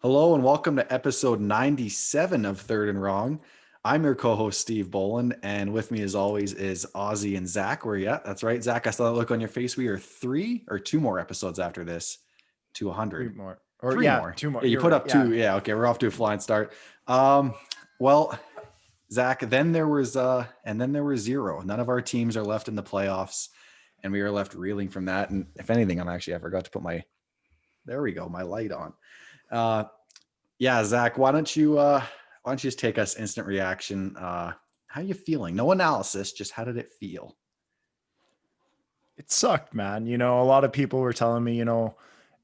Hello and welcome to episode 97 of Third and Wrong. I'm your co-host Steve Boland, and with me as always is Ozzy and Zach. Where you at? That's right, Zach. I saw that look on your face. We are three or two more episodes after this to 100. Three more. Or Three yeah, more. two more. Yeah, you You're put right. up Yeah. two. Yeah, okay, we're off to a flying start. Well, Zach, then there was and then there was zero. None of our teams are left in the playoffs, and we are left reeling from that. And if anything, I forgot to put my my light on. Uh Yeah, Zach, why don't you just take us instant reaction? How you feeling? No analysis, just how did it feel? It sucked, man. A lot of people were telling me,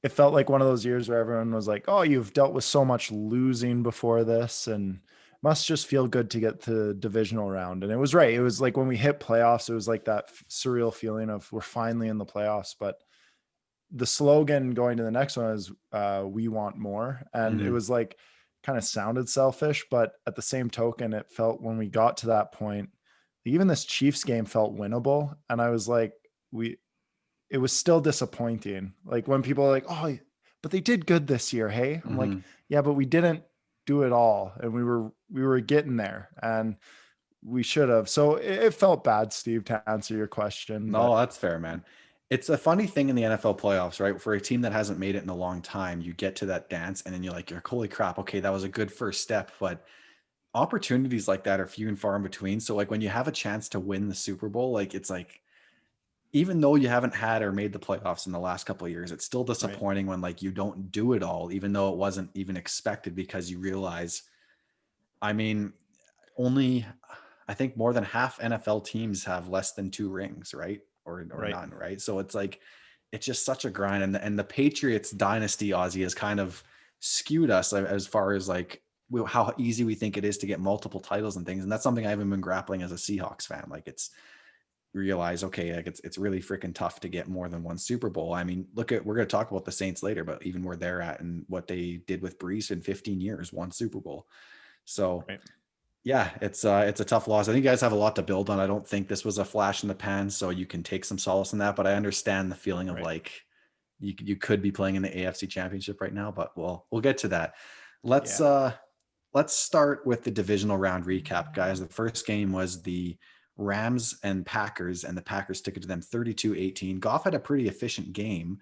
it felt like one of those years where everyone was like, "Oh, you've dealt with so much losing before this and must just feel good to get to divisional round." And it was right. It was like when we hit playoffs, it was like that surreal feeling of we're finally in the playoffs, but the slogan going to the next one is we want more. And it was like kind of sounded selfish, but at the same token, it felt when we got to that point, even this Chiefs game felt winnable. And I was like, it was still disappointing. Like when people are like, "Oh, but they did good this year." Hey, I'm like, yeah, but we didn't do it all. And we were getting there and we should have. So it felt bad, Steve, to answer your question, No, but that's fair, man. It's a funny thing in the NFL playoffs, right? For a team that hasn't made it in a long time, you get to that dance and then you're holy crap, okay, that was a good first step. But opportunities like that are few and far in between. So like when you have a chance to win the Super Bowl, like it's like even though you haven't had or made the playoffs in the last couple of years, it's still right. disappointing when like you don't do it all, even though it wasn't even expected because you realize, I mean, only I think more than half NFL teams have less than two rings, right? Or Right. none, right? So it's like it's just such a grind. And the Patriots dynasty, Aussie, has kind of skewed us as far as like how easy we think it is to get multiple titles and things. And that's something I haven't been grappling as a Seahawks fan. Like it's realize, okay, like it's really freaking tough to get more than one Super Bowl. I mean, we're going to talk about the Saints later, but even where they're at and what they did with Brees in 15 years, one Super Bowl. So Right. yeah, it's a tough loss. I think you guys have a lot to build on. I don't think this was a flash in the pan, so you can take some solace in that. But I understand the feeling of Right. like you could be playing in the AFC Championship right now. But we'll get to that. Let's Yeah. let's start with the divisional round recap, guys. The first game was the Rams and Packers, and the Packers took it to them 32-18. Goff had a pretty efficient game,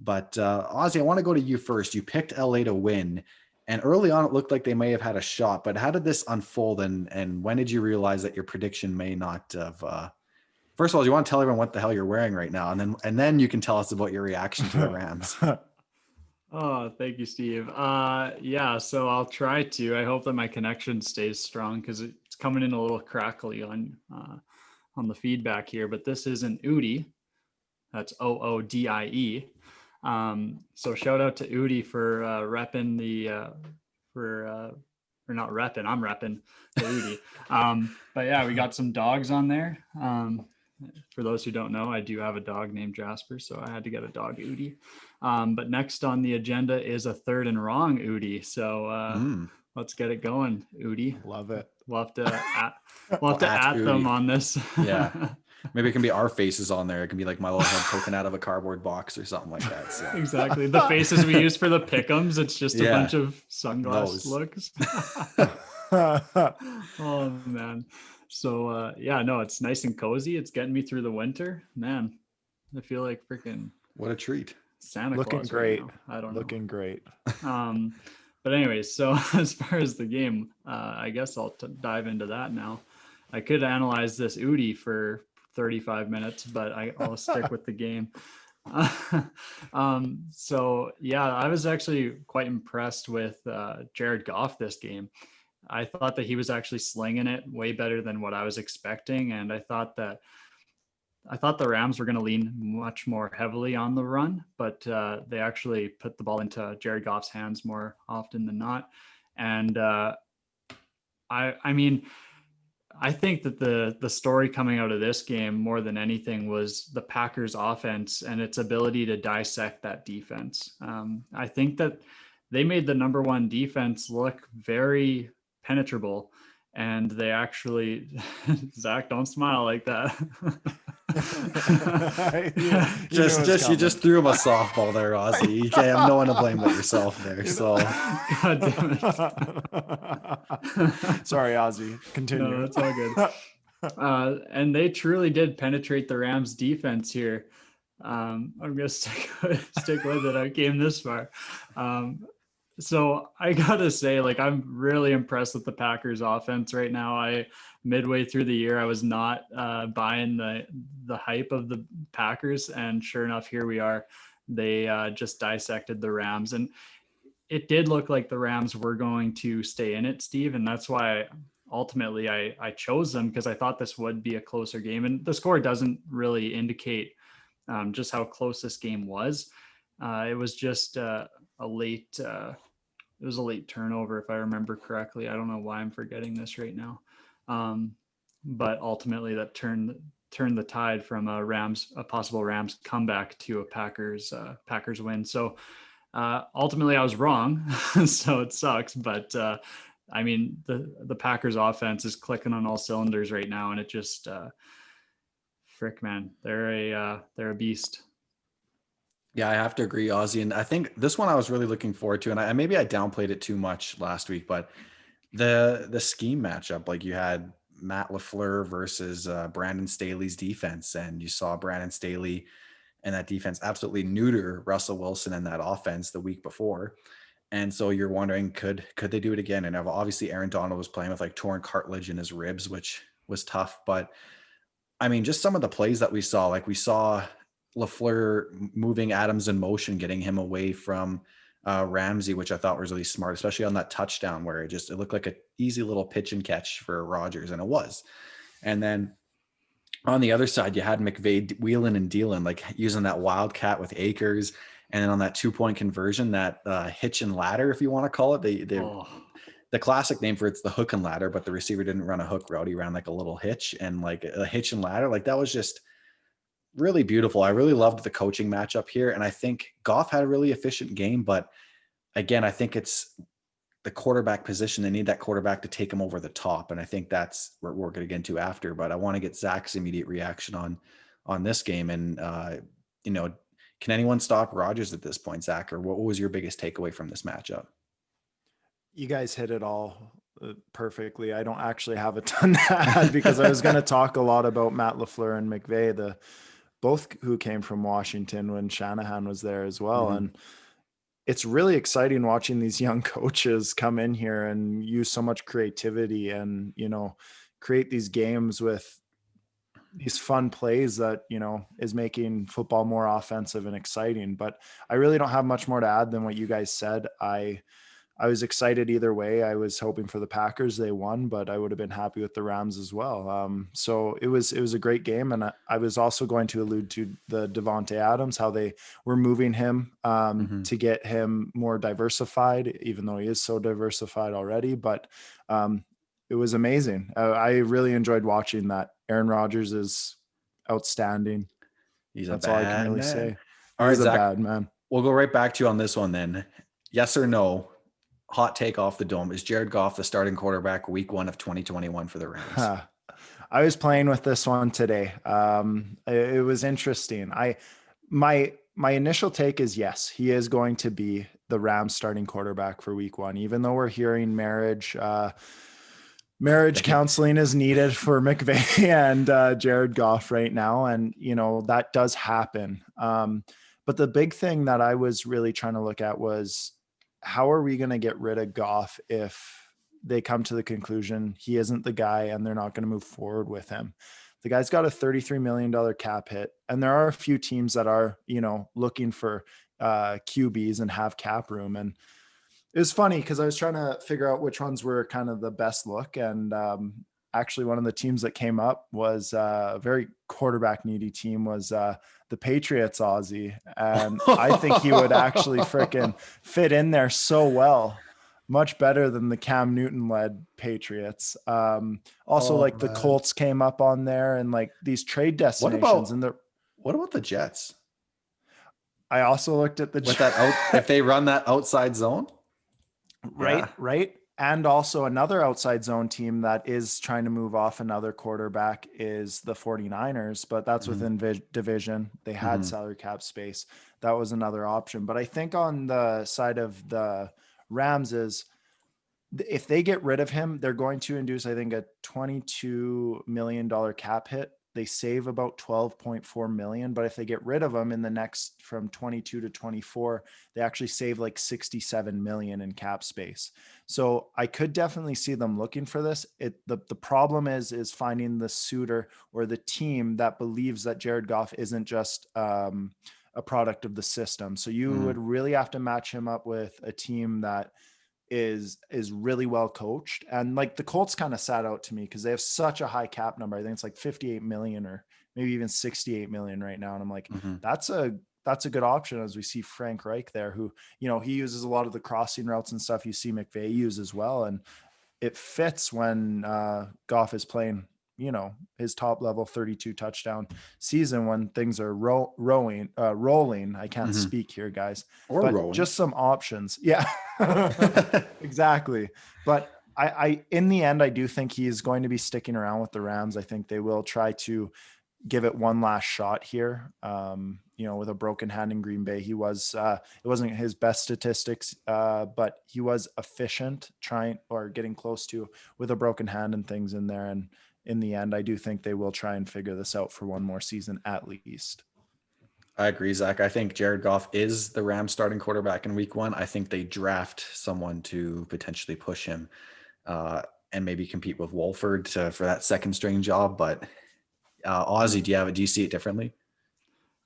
but Ozzy, I want to go to you first. You picked LA to win. And early on, it looked like they may have had a shot, but how did this unfold? And when did you realize that your prediction may not have? First of all, do you want to tell everyone what the hell you're wearing right now, and then you can tell us about your reaction to the Rams. Oh, thank you, Steve. Yeah, so I'll try to. I hope that my connection stays strong because it's coming in a little crackly on the feedback here. But this is an Udi. That's OODIE. So shout out to Udi for repping the or not repping. I'm repping the Udi. But yeah, we got some dogs on there. For those who don't know, I do have a dog named Jasper, so I had to get a dog Udi. But next on the agenda is a third and wrong Udi. So let's get it going, Udi. Love it. We'll have to At at them Udi. on this. Yeah. Maybe it can be our faces on there. It can be like my little head poking out of a cardboard box or something like that. So. Exactly. The faces we use for the pick'ems, it's just a bunch of sunglass looks. Oh man. So yeah, no, it's nice and cozy. It's getting me through the winter. Man, I feel like freaking What a treat. Santa Looking Claus great. right now. I don't know. Looking great. But anyways, so as far as the game, I guess I'll dive into that now. I could analyze this Udi for 35 minutes, but I'll stick with the game. So yeah, I was actually quite impressed with Jared Goff this game. I thought that he was actually slinging it way better than what I was expecting, and I thought the Rams were going to lean much more heavily on the run, but they actually put the ball into Jared Goff's hands more often than not. And I mean, I think that the story coming out of this game more than anything was the Packers offense and its ability to dissect that defense. I think that they made the number one defense look very penetrable. and they actually, Zach, don't smile like that. You just threw him a softball there, Ozzy. You can't have no one to blame but yourself there. So, God damn it. Sorry, Ozzy. Continue. No, it's all good. And they truly did penetrate the Rams defense here. I'm gonna stick with it. I came this far. So I gotta say, like, I'm really impressed with the Packers offense right now. Midway through the year, I was not buying the hype of the Packers, and sure enough, here we are. They just dissected the Rams, and it did look like the Rams were going to stay in it, Steve, and that's why ultimately I chose them, because I thought this would be a closer game, and the score doesn't really indicate just how close this game was. It was just a late turnover, if I remember correctly. I don't know why I'm forgetting this right now. But ultimately that turned the tide from a possible Rams comeback to a Packers win. So ultimately I was wrong. So it sucks, but I mean, the Packers offense is clicking on all cylinders right now, and it just frick, man, they're a beast. Yeah, I have to agree, Ozzy. And I think this one I was really looking forward to, and maybe I downplayed it too much last week, but the scheme matchup, like you had Matt LaFleur versus Brandon Staley's defense, and you saw Brandon Staley and that defense absolutely neuter Russell Wilson and that offense the week before. And so you're wondering, could they do it again? And obviously Aaron Donald was playing with like torn cartilage in his ribs, which was tough. But I mean, just some of the plays that we saw, like we saw LaFleur moving Adams in motion, getting him away from Ramsey, which I thought was really smart, especially on that touchdown where it looked like an easy little pitch and catch for Rodgers, and it was. And then on the other side, you had McVay wheeling and dealing, like using that wildcat with Akers, and then on that 2-point conversion, that hitch and ladder, if you want to call it, the classic name for it's the hook and ladder, but the receiver didn't run a hook route. He ran like a little hitch, and like a hitch and ladder. Like that was just really beautiful. I really loved the coaching matchup here. And I think Goff had a really efficient game, but again, I think it's the quarterback position. They need that quarterback to take him over the top. And I think that's what we're going to get into after, but I want to get Zach's immediate reaction on this game. And, can anyone stop Rodgers at this point, Zach, or what was your biggest takeaway from this matchup? You guys hit it all perfectly. I don't actually have a ton to add because I was going to talk a lot about Matt LaFleur and McVay, both who came from Washington when Shanahan was there as well. Mm-hmm. And it's really exciting watching these young coaches come in here and use so much creativity and, create these games with these fun plays that, is making football more offensive and exciting. But I really don't have much more to add than what you guys said. I was excited either way. I was hoping for the Packers. They won, but I would have been happy with the Rams as well. So it was a great game. And I was also going to allude to the Devontae Adams, how they were moving him to get him more diversified, even though he is so diversified already. But it was amazing. I really enjoyed watching that. Aaron Rodgers is outstanding. That's all I can really say. All right, Zach, a bad man. We'll go right back to you on this one then. Yes or no? Hot take off the dome. Is Jared Goff the starting quarterback week 1 of 2021 for the Rams? I was playing with this one today. It was interesting. My initial take is yes, he is going to be the Rams starting quarterback for week 1, even though we're hearing marriage counseling is needed for McVay and Jared Goff right now. And, that does happen. But the big thing that I was really trying to look at was, how are we going to get rid of Goff if they come to the conclusion he isn't the guy and they're not going to move forward with him? The guy's got a $33 million cap hit. And there are a few teams that are, looking for QBs and have cap room. And it was funny because I was trying to figure out which ones were kind of the best look. And actually one of the teams that came up was a very quarterback needy team was the Patriots, Ozzy. And I think he would actually freaking fit in there so well, much better than the Cam Newton led Patriots. The Colts came up on there and like these trade destinations. What about the Jets? I also looked at the Jets. If they run that outside zone. Right. And also another outside zone team that is trying to move off another quarterback is the 49ers, but that's within division. They had salary cap space. That was another option. But I think on the side of the Rams is if they get rid of him, they're going to induce, I think, a $22 million cap hit. They save about 12.4 million, but if they get rid of him in the next from 22 to 24, they actually save like 67 million in cap space. So I could definitely see them looking for this. The problem is finding the suitor or the team that believes that Jared Goff isn't just a product of the system. So you would really have to match him up with a team that is really well coached. And like the Colts kind of sat out to me because they have such a high cap number. I think it's like 58 million or maybe even 68 million right now. And I'm like, that's a good option as we see Frank Reich there, who, you know, he uses a lot of the crossing routes and stuff you see McVay use as well. And it fits when Goff is playing, you know, his top level 32 touchdown season when things are rolling. I can't speak here, guys, or but rolling. Just some options. Yeah, exactly. But I, in the end, I do think he is going to be sticking around with the Rams. I think they will try to give it one last shot here. You know, with a broken hand in Green Bay, he was, it wasn't his best statistics, but he was efficient getting close to with a broken hand and things in there. And in the end, I do think they will try and figure this out for one more season at least. I agree, Zach. I think Jared Goff is the Rams starting quarterback in week 1. I think they draft someone to potentially push him and maybe compete with Wolford for that second string job. But Ozzy, do you see it differently?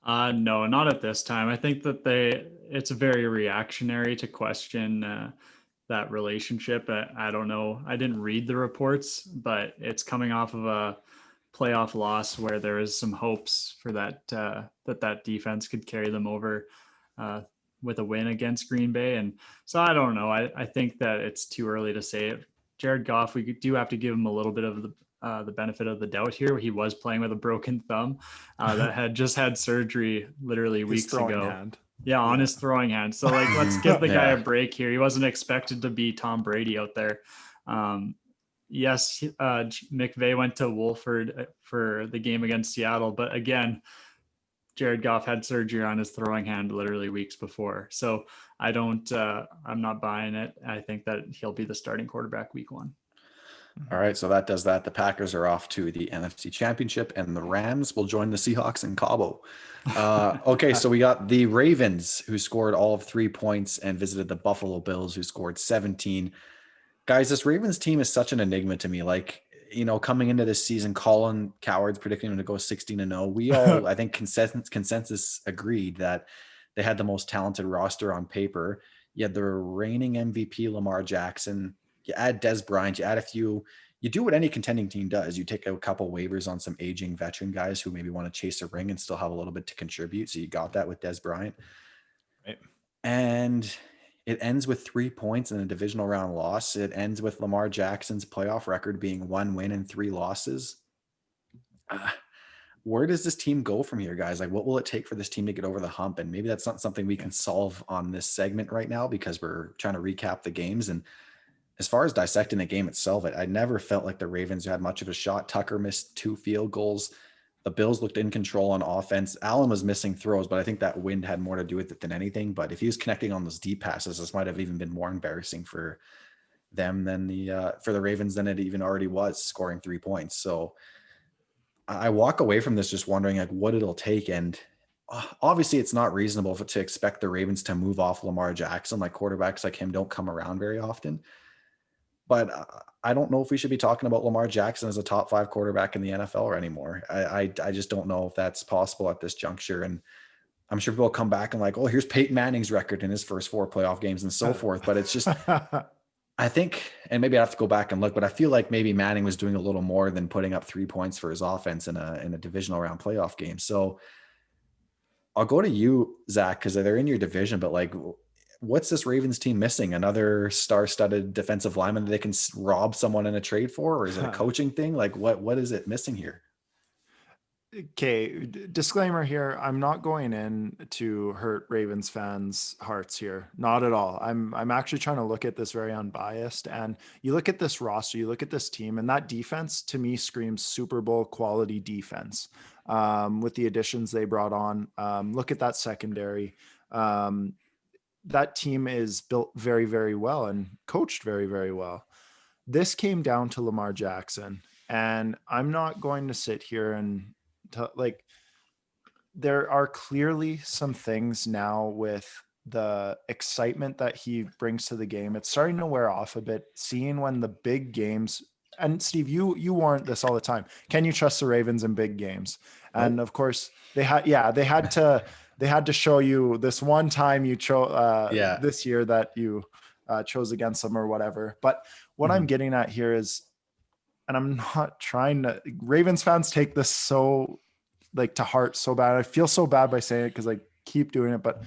No, not at this time. I think that it's very reactionary to question that relationship. I don't know. I didn't read the reports, but it's coming off of a playoff loss where there is some hopes for that defense could carry them over with a win against Green Bay. And so I don't know. I think that it's too early to say it. Jared Goff, we do have to give him a little bit of the benefit of the doubt here. He was playing with a broken thumb that had just had surgery literally weeks ago. On his throwing hand. So like, let's give the guy a break here. He wasn't expected to be Tom Brady out there. Yes, McVay went to Wolford for the game against Seattle, but again, Jared Goff had surgery on his throwing hand literally weeks before. So I'm not buying it. I think that he'll be the starting quarterback week 1. All right, so that does that. The Packers are off to the NFC Championship, and the Rams will join the Seahawks in Cabo. Okay, so we got the Ravens, who scored all of 3 points and visited the Buffalo Bills, who scored 17. Guys, this Ravens team is such an enigma to me. Like, you know, coming into this season, Colin Coward's predicting them to go 16-0. We all, I think, consensus agreed that they had the most talented roster on paper. You had the reigning MVP Lamar Jackson. You add Dez Bryant, you add a few, you do what any contending team does. You take a couple waivers on some aging veteran guys who maybe want to chase a ring and still have a little bit to contribute. So you got that with Dez Bryant. Right. And it ends with 3 points in a divisional round loss. It ends with Lamar Jackson's playoff record being 1 win and 3 losses. Where does this team go from here, guys? Like, what will it take for this team to get over the hump? And maybe that's not something we can solve on this segment right now because we're trying to recap the games. And as far as dissecting the game itself, I never felt like the Ravens had much of a shot. Tucker missed 2 field goals. The Bills looked in control on offense. Allen was missing throws, but I think that wind had more to do with it than anything. But if he was connecting on those deep passes, this might have even been more embarrassing for them than for the Ravens than it even already was, scoring 3 points. So I walk away from this just wondering like what it'll take. And obviously it's not reasonable to expect the Ravens to move off Lamar Jackson. Like quarterbacks like him don't come around very often. But I don't know if we should be talking about Lamar Jackson as a top 5 quarterback in the NFL anymore. I just don't know if that's possible at this juncture. And I'm sure people will come back and like, oh, here's Peyton Manning's record in his first 4 playoff games and so forth. But it's just, I think, and maybe I have to go back and look, but I feel like maybe Manning was doing a little more than putting up 3 points for his offense in a divisional round playoff game. So I'll go to you, Zach, because they're in your division, but like, what's this Ravens team missing? Another star-studded defensive lineman that they can rob someone in a trade for? Or is it a coaching thing? Like what is it missing here? Okay, disclaimer here. I'm not going in to hurt Ravens fans' hearts here. Not at all. I'm actually trying to look at this very unbiased. And you look at this roster, you look at this team, and that defense to me screams Super Bowl quality defense. With the additions they brought on, look at that secondary. That team is built very, very well and coached very, very well. This came down to Lamar Jackson, and I'm not going to sit here and like, there are clearly some things now with the excitement that he brings to the game. It's starting to wear off a bit, seeing when the big games, and Steve, you warrant this all the time. Can you trust the Ravens in big games? And of course they had to show you this one time you chose this year that you chose against them or whatever. But what I'm getting at here is, and I'm not trying to, Ravens fans take this so like to heart so bad. I feel so bad by saying it because I keep doing it, but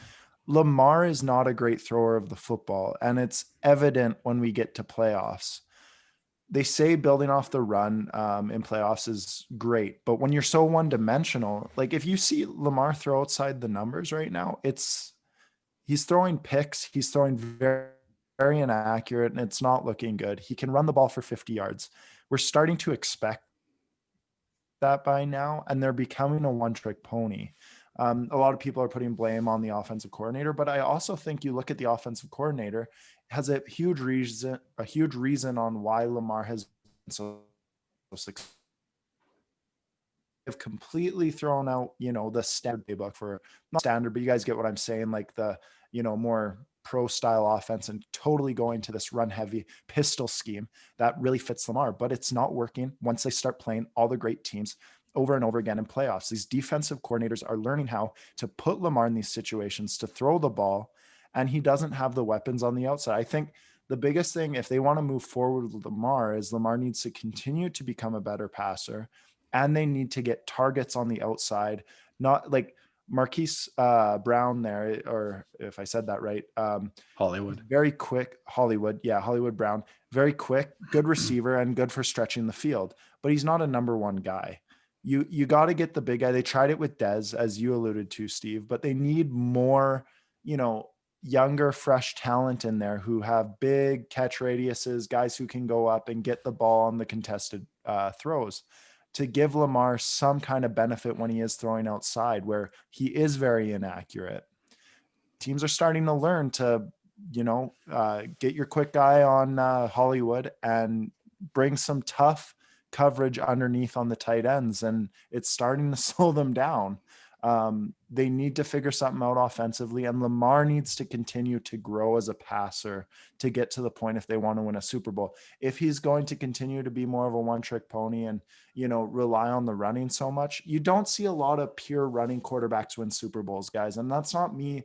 Lamar is not a great thrower of the football. And it's evident when we get to playoffs. They say building off the run in playoffs is great, but when you're so one-dimensional, like if you see Lamar throw outside the numbers right now, he's throwing picks. He's throwing very, very inaccurate, and it's not looking good. He can run the ball for 50 yards. We're starting to expect that by now, and they're becoming a one-trick pony. A lot of people are putting blame on the offensive coordinator, but I also think you look at the offensive coordinator has a huge reason on why Lamar has been so successful. Have completely thrown out, the standard playbook for not standard, but you guys get what I'm saying, like the, more pro style offense, and totally going to this run heavy pistol scheme that really fits Lamar, but it's not working once they start playing all the great teams over and over again in playoffs. These defensive coordinators are learning how to put Lamar in these situations to throw the ball, and he doesn't have the weapons on the outside. I think the biggest thing, if they want to move forward with Lamar, is Lamar needs to continue to become a better passer, and they need to get targets on the outside, not like Marquise Brown there, or if I said that right, Hollywood. Very quick. Hollywood Brown, very quick, good receiver and good for stretching the field, but he's not a number one guy. You got to get the big guy. They tried it with Dez, as you alluded to, Steve, but they need more, younger, fresh talent in there who have big catch radiuses, guys who can go up and get the ball on the contested throws, to give Lamar some kind of benefit when he is throwing outside where he is very inaccurate. Teams are starting to learn to, get your quick guy on Hollywood and bring some tough coverage underneath on the tight ends. And it's starting to slow them down. They need to figure something out offensively, and Lamar needs to continue to grow as a passer to get to the point if they want to win a Super Bowl. If he's going to continue to be more of a one-trick pony and, rely on the running so much, you don't see a lot of pure running quarterbacks win Super Bowls, guys. And that's not me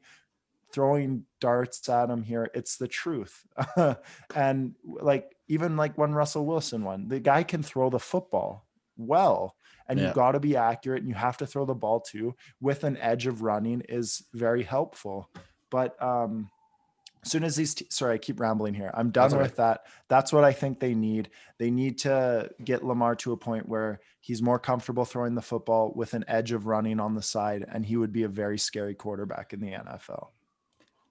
throwing darts at him here. It's the truth. And even when Russell Wilson won, the guy can throw the football well, and you got to be accurate, and you have to throw the ball too with an edge of running is very helpful. But as soon as sorry, I keep rambling here. I'm done with that. That's what I think they need. They need to get Lamar to a point where he's more comfortable throwing the football with an edge of running on the side, and he would be a very scary quarterback in the NFL.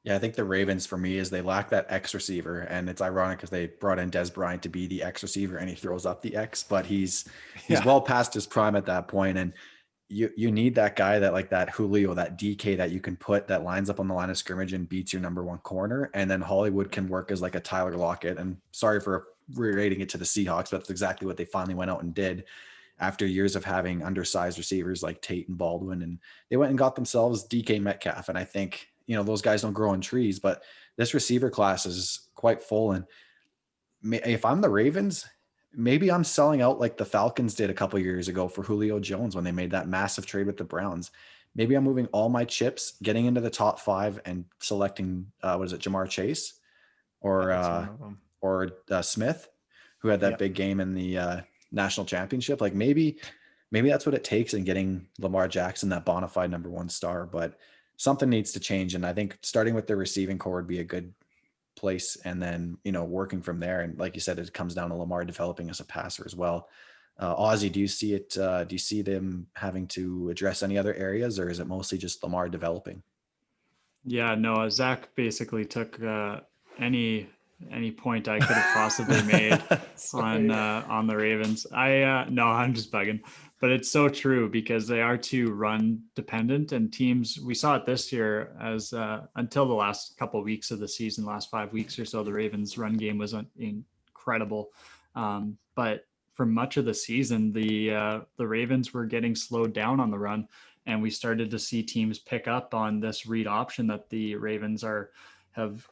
Yeah, I think the Ravens, for me, is they lack that X receiver, and it's ironic because they brought in Des Bryant to be the X receiver, and he throws up the X, but he's well past his prime at that point. And you need that guy that Julio, that DK that you can put that lines up on the line of scrimmage and beats your number one corner, and then Hollywood can work as like a Tyler Lockett. And sorry for relating it to the Seahawks, but that's exactly what they finally went out and did after years of having undersized receivers like Tate and Baldwin, and they went and got themselves DK Metcalf. And I think, those guys don't grow on trees, but this receiver class is quite full. And if I'm the Ravens, maybe I'm selling out like the Falcons did a couple of years ago for Julio Jones when they made that massive trade with the Browns. Maybe I'm moving all my chips, getting into the top 5 and selecting, Jamar Chase or Smith, who had that big game in the national championship. Like maybe that's what it takes in getting Lamar Jackson, that bona fide number one star. But something needs to change. And I think starting with the receiving core would be a good place. And then, working from there. And like you said, it comes down to Lamar developing as a passer as well. Ozzy, do you see it? Do you see them having to address any other areas, or is it mostly just Lamar developing? Yeah, no, Zach basically took any point I could have possibly made on the Ravens. No, I'm just bugging, but it's so true because they are too run dependent, and teams, we saw it this year as until the last couple of weeks of the season, last 5 weeks or so, the Ravens run game was incredible. But for much of the season, the Ravens were getting slowed down on the run, and we started to see teams pick up on this read option that the Ravens have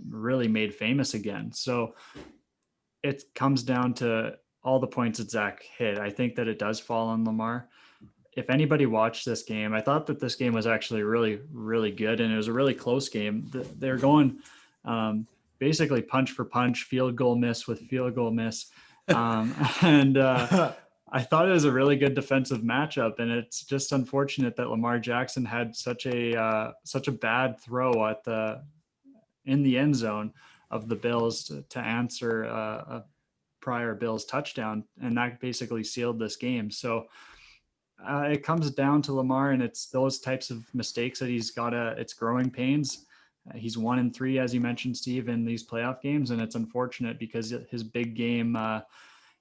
really made famous again. So it comes down to all the points that Zach hit. I think that it does fall on Lamar. If anybody watched this game, I thought that this game was actually really, really good, and it was a really close game. They're going basically punch for punch, field goal miss with field goal miss. I thought it was a really good defensive matchup, and it's just unfortunate that Lamar Jackson had such a bad throw in the end zone of the Bills to answer a prior Bills touchdown, and that basically sealed this game. So it comes down to Lamar, and it's those types of mistakes that he's got it's growing pains. He's 1-3, as you mentioned, Steve, in these playoff games, and it's unfortunate because his big game,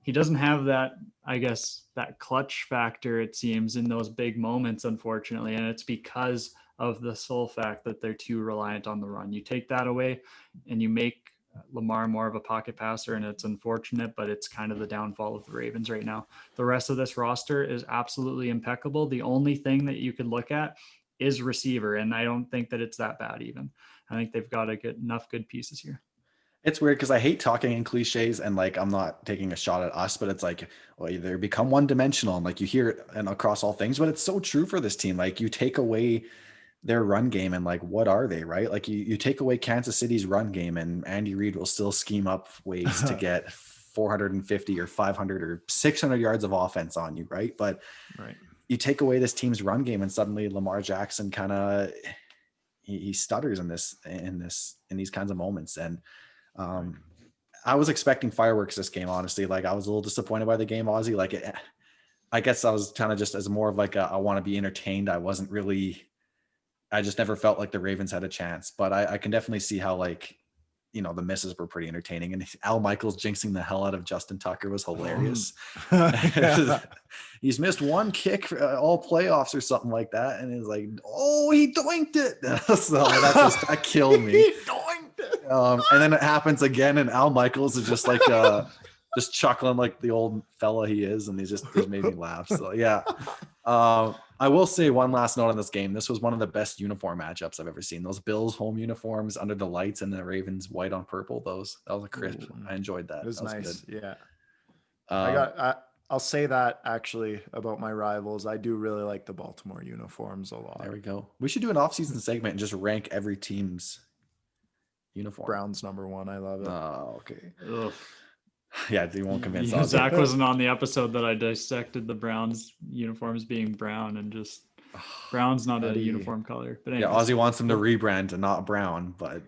he doesn't have that, I guess, that clutch factor, it seems, in those big moments, unfortunately. And it's because of the sole fact that they're too reliant on the run. You take that away and you make Lamar more of a pocket passer, and it's unfortunate, but it's kind of the downfall of the Ravens right now. The rest of this roster is absolutely impeccable. The only thing that you could look at is receiver, and I don't think that it's that bad even. I think they've got enough good pieces here. It's weird because I hate talking in cliches, and like, I'm not taking a shot at us, but it's like, well, they become one dimensional, and like you hear it and across all things, but it's so true for this team. Like, you take away their run game, and like, what are they, right? Like, you take away Kansas City's run game, and Andy Reid will still scheme up ways to get 450 or 500 or 600 yards of offense on you, right? But right, you take away this team's run game, and suddenly Lamar Jackson kind of he stutters in these kinds of moments. And I was expecting fireworks this game, honestly. Like, I was a little disappointed by the game, Ozzy. Like, I guess I was kind of just as more of like I want to be entertained. I just never felt like the Ravens had a chance, but I can definitely see how, like, you know, the misses were pretty entertaining, and Al Michaels jinxing the hell out of Justin Tucker was hilarious. He's missed one kick all playoffs or something like that, and he's like, oh, he doinked it. So that killed me. He doinked it. And then it happens again, and Al Michaels is just like just chuckling like the old fella he is, and he just made me laugh. So yeah. I will say one last note on this game. This was one of the best uniform matchups I've ever seen. Those Bills home uniforms under the lights and the Ravens white on purple. That was a crisp. I enjoyed that. It was nice. Good. Yeah. I'll say that actually about my rivals. I do really like the Baltimore uniforms a lot. There we go. We should do an off-season segment and just rank every team's uniform. Browns #1. I love it. Oh, okay. Ugh. Yeah, you won't convince us. us. Zach wasn't on the episode that I dissected the Browns uniforms being brown, and just brown's not a uniform color. But anyways. Yeah, Ozzy wants them to rebrand to not brown, but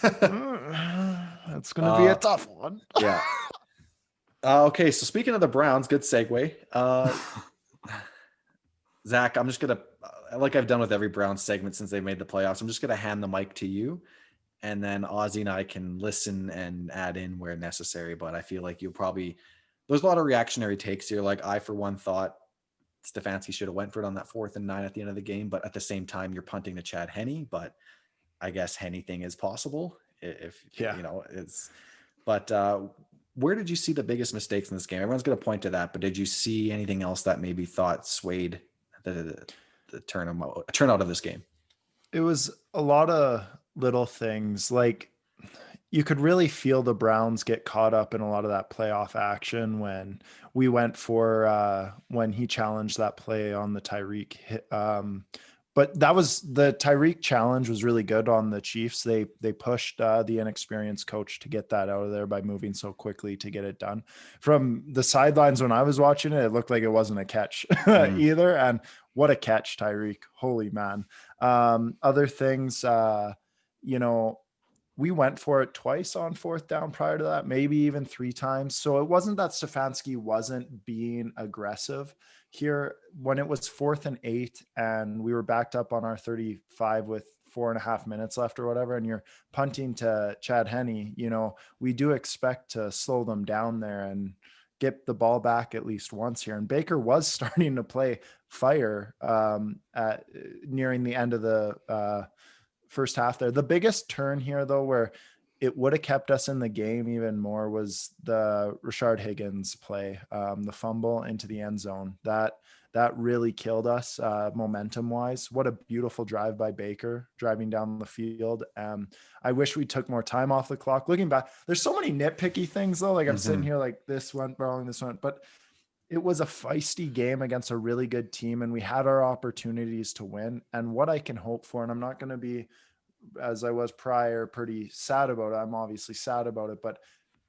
that's gonna be a tough one. Yeah. Okay, so speaking of the Browns, good segue. Zach, I'm just gonna, like I've done with every Browns segment since they made the playoffs, I'm just gonna hand the mic to you. And then Ozzy and I can listen and add in where necessary. But I feel like there's a lot of reactionary takes here. Like, I, for one, thought Stefanski should have went for it on that 4th and 9 at the end of the game. But at the same time, you're punting to Chad Henne. But I guess anything is possible you know, it's, but where did you see the biggest mistakes in this game? Everyone's going to point to that, but did you see anything else that maybe thought swayed the turnout of this game? It was a lot of little things. Like, you could really feel the Browns get caught up in a lot of that playoff action when we went for when he challenged that play on the Tyreek hit. But that was the Tyreek challenge was really good on the Chiefs. They pushed the inexperienced coach to get that out of there by moving so quickly to get it done. From the sidelines when I was watching it, it looked like it wasn't a catch either. And what a catch, Tyreek. Holy man. Other things, you know, we went for it twice on fourth down prior to that, maybe even 3 times. So it wasn't that Stefanski wasn't being aggressive here. When it was 4th and 8 and we were backed up on our 35 with 4.5 minutes left or whatever, and you're punting to Chad Henne, you know, we do expect to slow them down there and get the ball back at least once here. And Baker was starting to play fire at nearing the end of the first half there. The biggest turn here, though, where it would have kept us in the game even more, was the Rashard Higgins play, the fumble into the end zone. That really killed us momentum wise. What a beautiful drive by Baker driving down the field. I wish we took more time off the clock. Looking back, there's so many nitpicky things though. Like I'm sitting here like this went wrong, this went, but it was a feisty game against a really good team, and we had our opportunities to win. And what I can hope for, and I'm not going to be, as I was prior, pretty sad about it. I'm obviously sad about it, but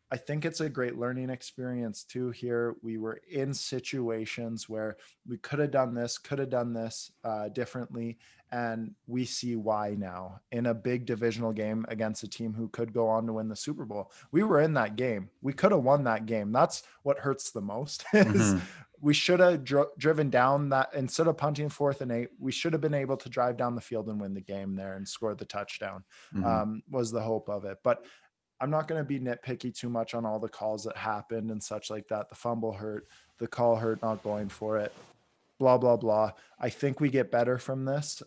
I think it's a great learning experience too here. We were in situations where we could have done this differently. And we see why now in a big divisional game against a team who could go on to win the Super Bowl. We were in that game. We could have won that game. That's what hurts the most is we should have driven down that instead of punting 4th and 8, we should have been able to drive down the field and win the game there and score the touchdown was the hope of it. But I'm not going to be nitpicky too much on all the calls that happened and such like that. The fumble hurt, the call hurt, not going for it, blah, blah, blah. I think we get better from this.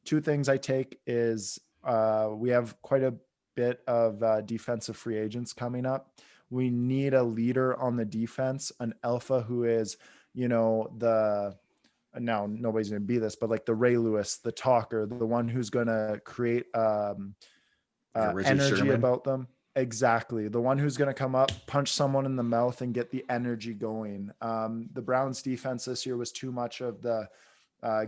2 things I take is we have quite a bit of defensive free agents coming up. We need a leader on the defense, an alpha who is, you know, now nobody's going to be this, but like the Ray Lewis, the talker, the one who's going to create energy Sherman about them. Exactly. The one who's going to come up, punch someone in the mouth and get the energy going. The Browns defense this year was too much of the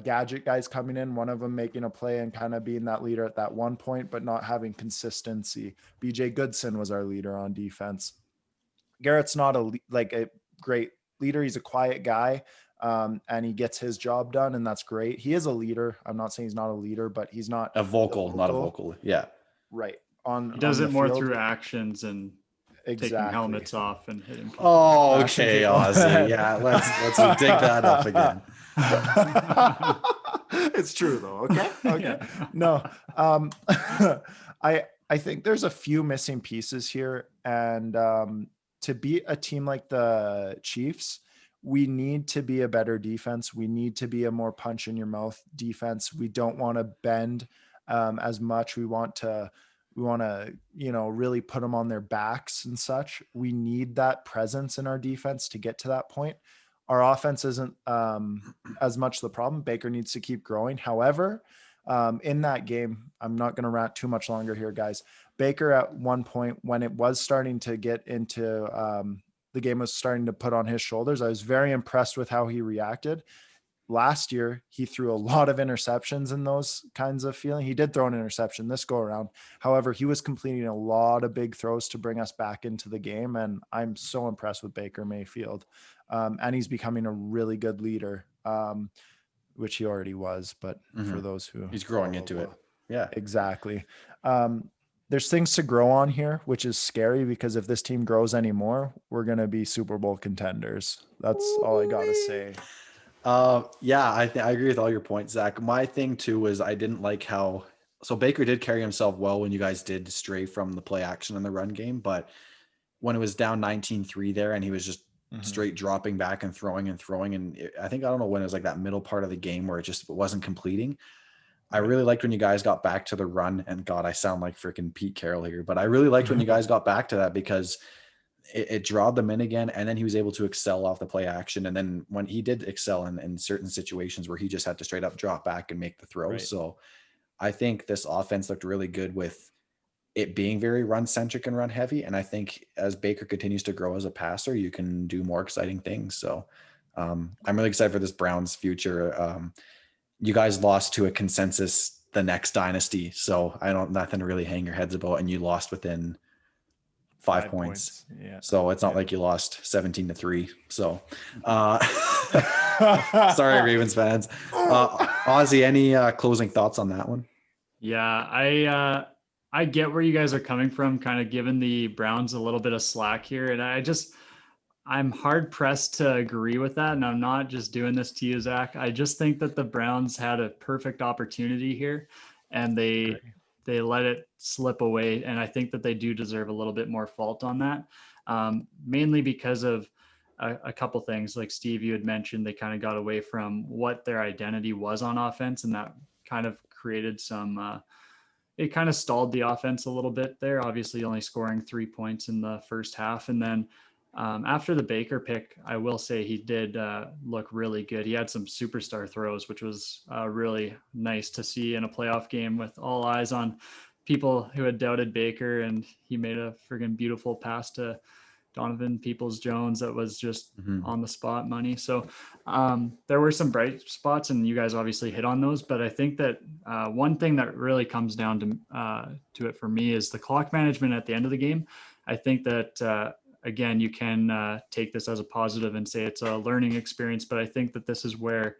gadget guys coming in, one of them making a play and kind of being that leader at that one point, but not having consistency. BJ Goodson was our leader on defense. Garrett's not a great leader. He's a quiet guy. And he gets his job done, and that's great. He is a leader. I'm not saying he's not a leader, but he's not not a vocal. Yeah. Right. He does it more through actions and taking helmets off and hitting people. Oh, okay, Ozzy. Yeah, let's dig that up again. It's true though. Okay. Yeah. No. I think there's a few missing pieces here, and to beat a team like the Chiefs, we need to be a better defense. We need to be a more punch in your mouth defense. We don't want to bend as much. We want to, you know, really put them on their backs and such. We need that presence in our defense to get to that point. Our offense isn't as much the problem. Baker needs to keep growing. However, in that game, I'm not going to rant too much longer here, guys. Baker at one point, when it was starting to get into the game was starting to put on his shoulders, I was very impressed with how he reacted. Last year, he threw a lot of interceptions in those kinds of feeling. He did throw an interception this go around. However, he was completing a lot of big throws to bring us back into the game. And I'm so impressed with Baker Mayfield. And he's becoming a really good leader, which he already was. But for those who... He's growing into it. Yeah, exactly. There's things to grow on here, which is scary because if this team grows anymore, we're going to be Super Bowl contenders. That's all I got to say. Yeah, I agree with all your points, Zach. My thing too was I didn't like how, so Baker did carry himself well when you guys did stray from the play action in the run game, but when it was down 19-3 there and he was just straight dropping back and throwing, and I think, I don't know when it was like that middle part of the game where it just wasn't completing. I really liked when you guys got back to the run, and God, I sound like freaking Pete Carroll here, but I really liked when you guys got back to that because it drawed them in again, and then he was able to excel off the play action. And then when he did excel in certain situations where he just had to straight up drop back and make the throw. Right. So I think this offense looked really good with it being very run centric and run heavy. And I think as Baker continues to grow as a passer, you can do more exciting things. So I'm really excited for this Browns future. You guys lost to a consensus, the next dynasty. So nothing to really hang your heads about. And you lost within 5 points. Yeah. So it's not like you lost 17-3. So sorry, Ravens fans. Ozzy, any closing thoughts on that one? Yeah, I get where you guys are coming from, kind of giving the Browns a little bit of slack here. And I'm hard pressed to agree with that. And I'm not just doing this to you, Zach. I just think that the Browns had a perfect opportunity here and they let it slip away. And I think that they do deserve a little bit more fault on that. Mainly because of a couple things. Like Steve, you had mentioned, they kind of got away from what their identity was on offense. And that kind of created some, it kind of stalled the offense a little bit there, obviously only scoring 3 points in the first half. And then after the Baker pick, I will say he did look really good. He had some superstar throws, which was really nice to see in a playoff game with all eyes on people who had doubted Baker. And he made a friggin' beautiful pass to Donovan Peoples-Jones that was just on the spot money. So there were some bright spots, and you guys obviously hit on those. But I think that one thing that really comes down to it for me is the clock management at the end of the game. I think that again, you can take this as a positive and say it's a learning experience, but I think that this is where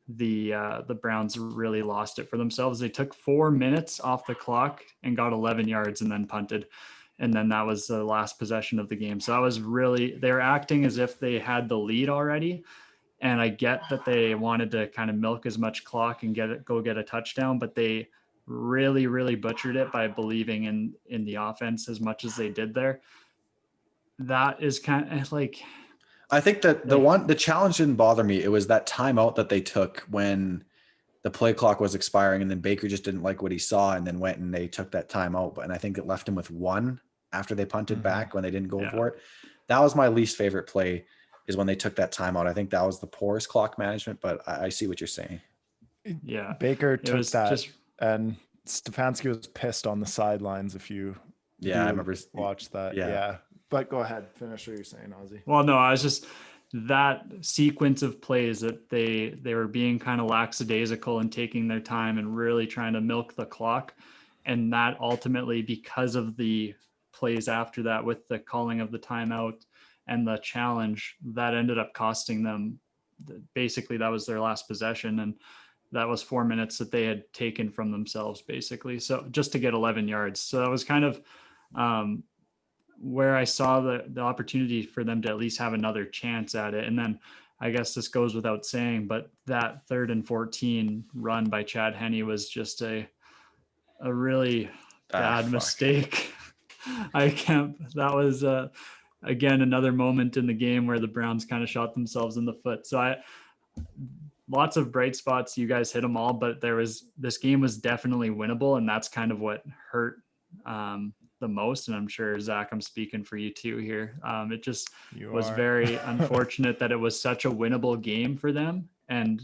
the Browns really lost it for themselves. They took 4 minutes off the clock and got 11 yards and then punted. And then that was the last possession of the game. So that was really, they're acting as if they had the lead already. And I get that they wanted to kind of milk as much clock and go get a touchdown, but they really, really butchered it by believing in the offense as much as they did there. That is kind of like, I think that the challenge didn't bother me. It was that timeout that they took when the play clock was expiring, and then Baker just didn't like what he saw and then went and they took that timeout. And I think it left him with one after they punted back when they didn't go for it. That was my least favorite play, is when they took that timeout. I think that was the poorest clock management, but I see what you're saying. Yeah. Baker took that and Stefanski was pissed on the sidelines. If you I remember watch that. Yeah. But go ahead, finish what you're saying, Ozzy. Well, no, I was just, that sequence of plays that they were being kind of lackadaisical and taking their time and really trying to milk the clock. And that ultimately, because of the plays after that with the calling of the timeout and the challenge, that ended up costing them. Basically, that was their last possession. And that was 4 minutes that they had taken from themselves, basically. So just to get 11 yards. So that was kind of where I saw the opportunity for them to at least have another chance at it. And then I guess this goes without saying, but that 3rd and 14 run by Chad Henne was just a really bad mistake. That was again, another moment in the game where the Browns kind of shot themselves in the foot. So lots of bright spots. You guys hit them all, but this game was definitely winnable. And that's kind of what hurt the most. And I'm sure, Zach, I'm speaking for you too here. It just was very unfortunate that it was such a winnable game for them. And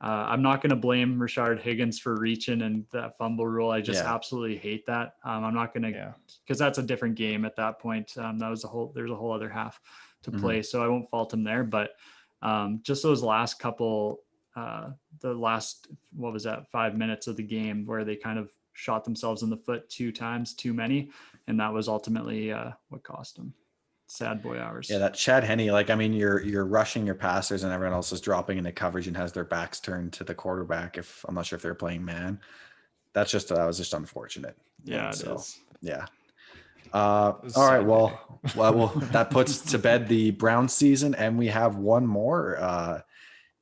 I'm not going to blame Rashard Higgins for reaching and that fumble rule. I just absolutely hate that. I'm not going to, because that's a different game at that point. There's a whole other half to play. So I won't fault him there, but just those last couple, the last, 5 minutes of the game where they kind of shot themselves in the foot 2 times too many, and that was ultimately what cost them. Sad boy hours. Yeah, that Chad Henne, you're rushing your passers and everyone else is dropping into coverage and has their backs turned to the quarterback. If I'm not sure if they're playing man, that was just unfortunate. Yeah, it is. Yeah. All right. Well, that puts to bed the Browns season, and we have one more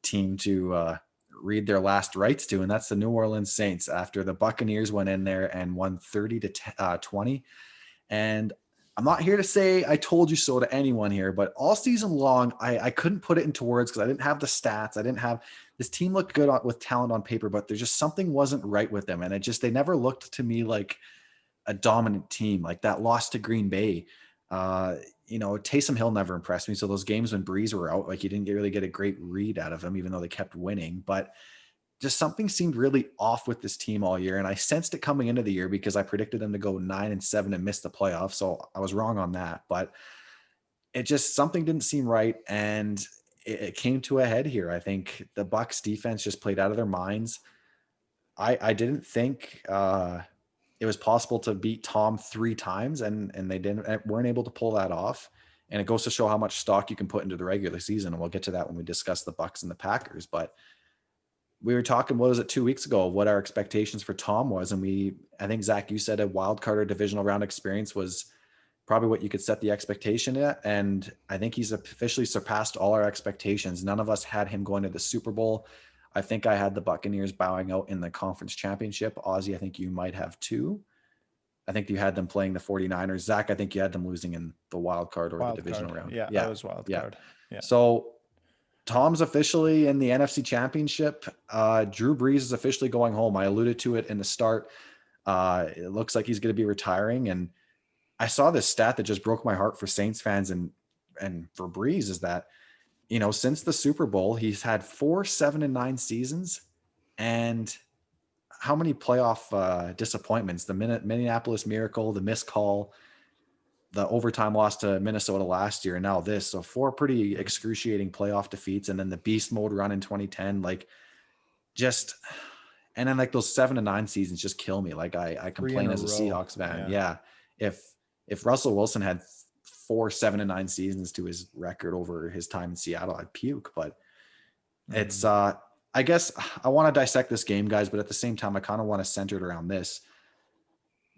team to read their last rites to, and that's the New Orleans Saints, after the Buccaneers went in there and won 30-20. And I'm not here to say I told you so to anyone here, but all season long, I couldn't put it into words because I didn't have the stats. I didn't have this team looked good with talent on paper, but there's just something wasn't right with them. And they never looked to me like a dominant team. Like that loss to Green Bay. Taysom Hill never impressed me. So those games when Brees were out, like you didn't really get a great read out of him, even though they kept winning. But just something seemed really off with this team all year. And I sensed it coming into the year because I predicted them to go 9-7 and miss the playoffs. So I was wrong on that, but something didn't seem right. And it came to a head here. I think the Bucs defense just played out of their minds. I didn't think it was possible to beat Tom 3 times, and they weren't able to pull that off. And it goes to show how much stock you can put into the regular season. And we'll get to that when we discuss the Bucs and the Packers. But we were talking, what was it, 2 weeks ago, what our expectations for Tom was. And I think Zach, you said a wild card or divisional round experience was probably what you could set the expectation at. And I think he's officially surpassed all our expectations. None of us had him going to the Super Bowl. I think I had the Buccaneers bowing out in the conference championship. Ozzy, I think you might have too. I think you had them playing the 49ers. Zach, I think you had them losing in the wild card or the divisional round. Yeah, that was wild card. Yeah. So Tom's officially in the NFC Championship. Drew Brees is officially going home. I alluded to it in the start. It looks like he's going to be retiring. And I saw this stat that just broke my heart for Saints fans and for Brees is that, you know, since the Super Bowl, he's had 4 7-9 seasons. And how many playoff disappointments? The Minneapolis Miracle, the missed call, the overtime loss to Minnesota last year, and now this. So 4 pretty excruciating playoff defeats, and then the beast mode run in 2010. And then like those 7-9 seasons just kill me. Like I complain as a Seahawks fan. Yeah. If Russell Wilson had 4 7-9 seasons to his record over his time in Seattle, I'd puke. But it's I guess I want to dissect this game, guys, but at the same time, I kind of want to center it around this.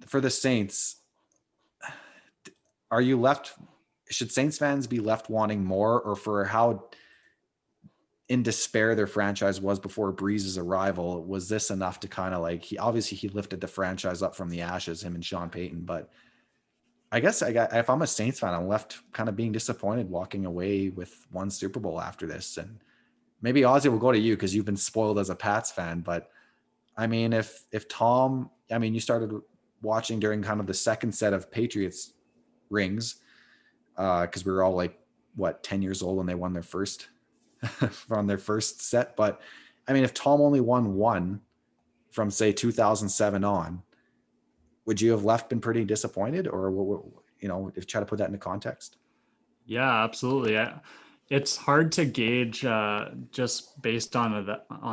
For the Saints, should Saints fans be left wanting more, or for how in despair their franchise was before Brees' arrival? Was this enough to kind of like, he lifted the franchise up from the ashes, him and Sean Payton, but I guess if I'm a Saints fan, I'm left kind of being disappointed walking away with one Super Bowl after this. And maybe Ozzy will go to you because you've been spoiled as a Pats fan. But I mean, if Tom, I mean, you started watching during kind of the second set of Patriots rings because we were all like, 10 years old when they won their first from their first set. But I mean, if Tom only won one from say 2007 on, would you have been pretty disappointed, or you know, if try to put that into context? Yeah, absolutely. It's hard to gauge just based on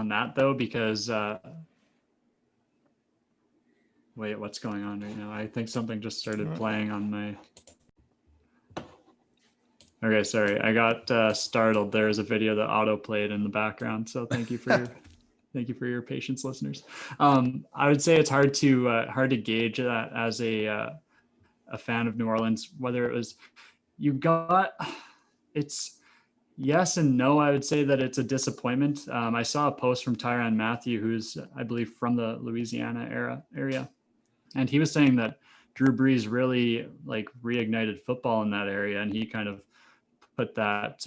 that though, because wait, what's going on right now? I think something just started playing on my. Okay, sorry, I got startled. There's a video that auto played in the background, so thank you for thank you for your patience, listeners. I would say it's hard to gauge that as a fan of New Orleans, whether it was it's yes and no. I would say that it's a disappointment. I saw a post from Tyrann Mathieu, who's I believe from the Louisiana area, and he was saying that Drew Brees really like reignited football in that area, and he kind of put that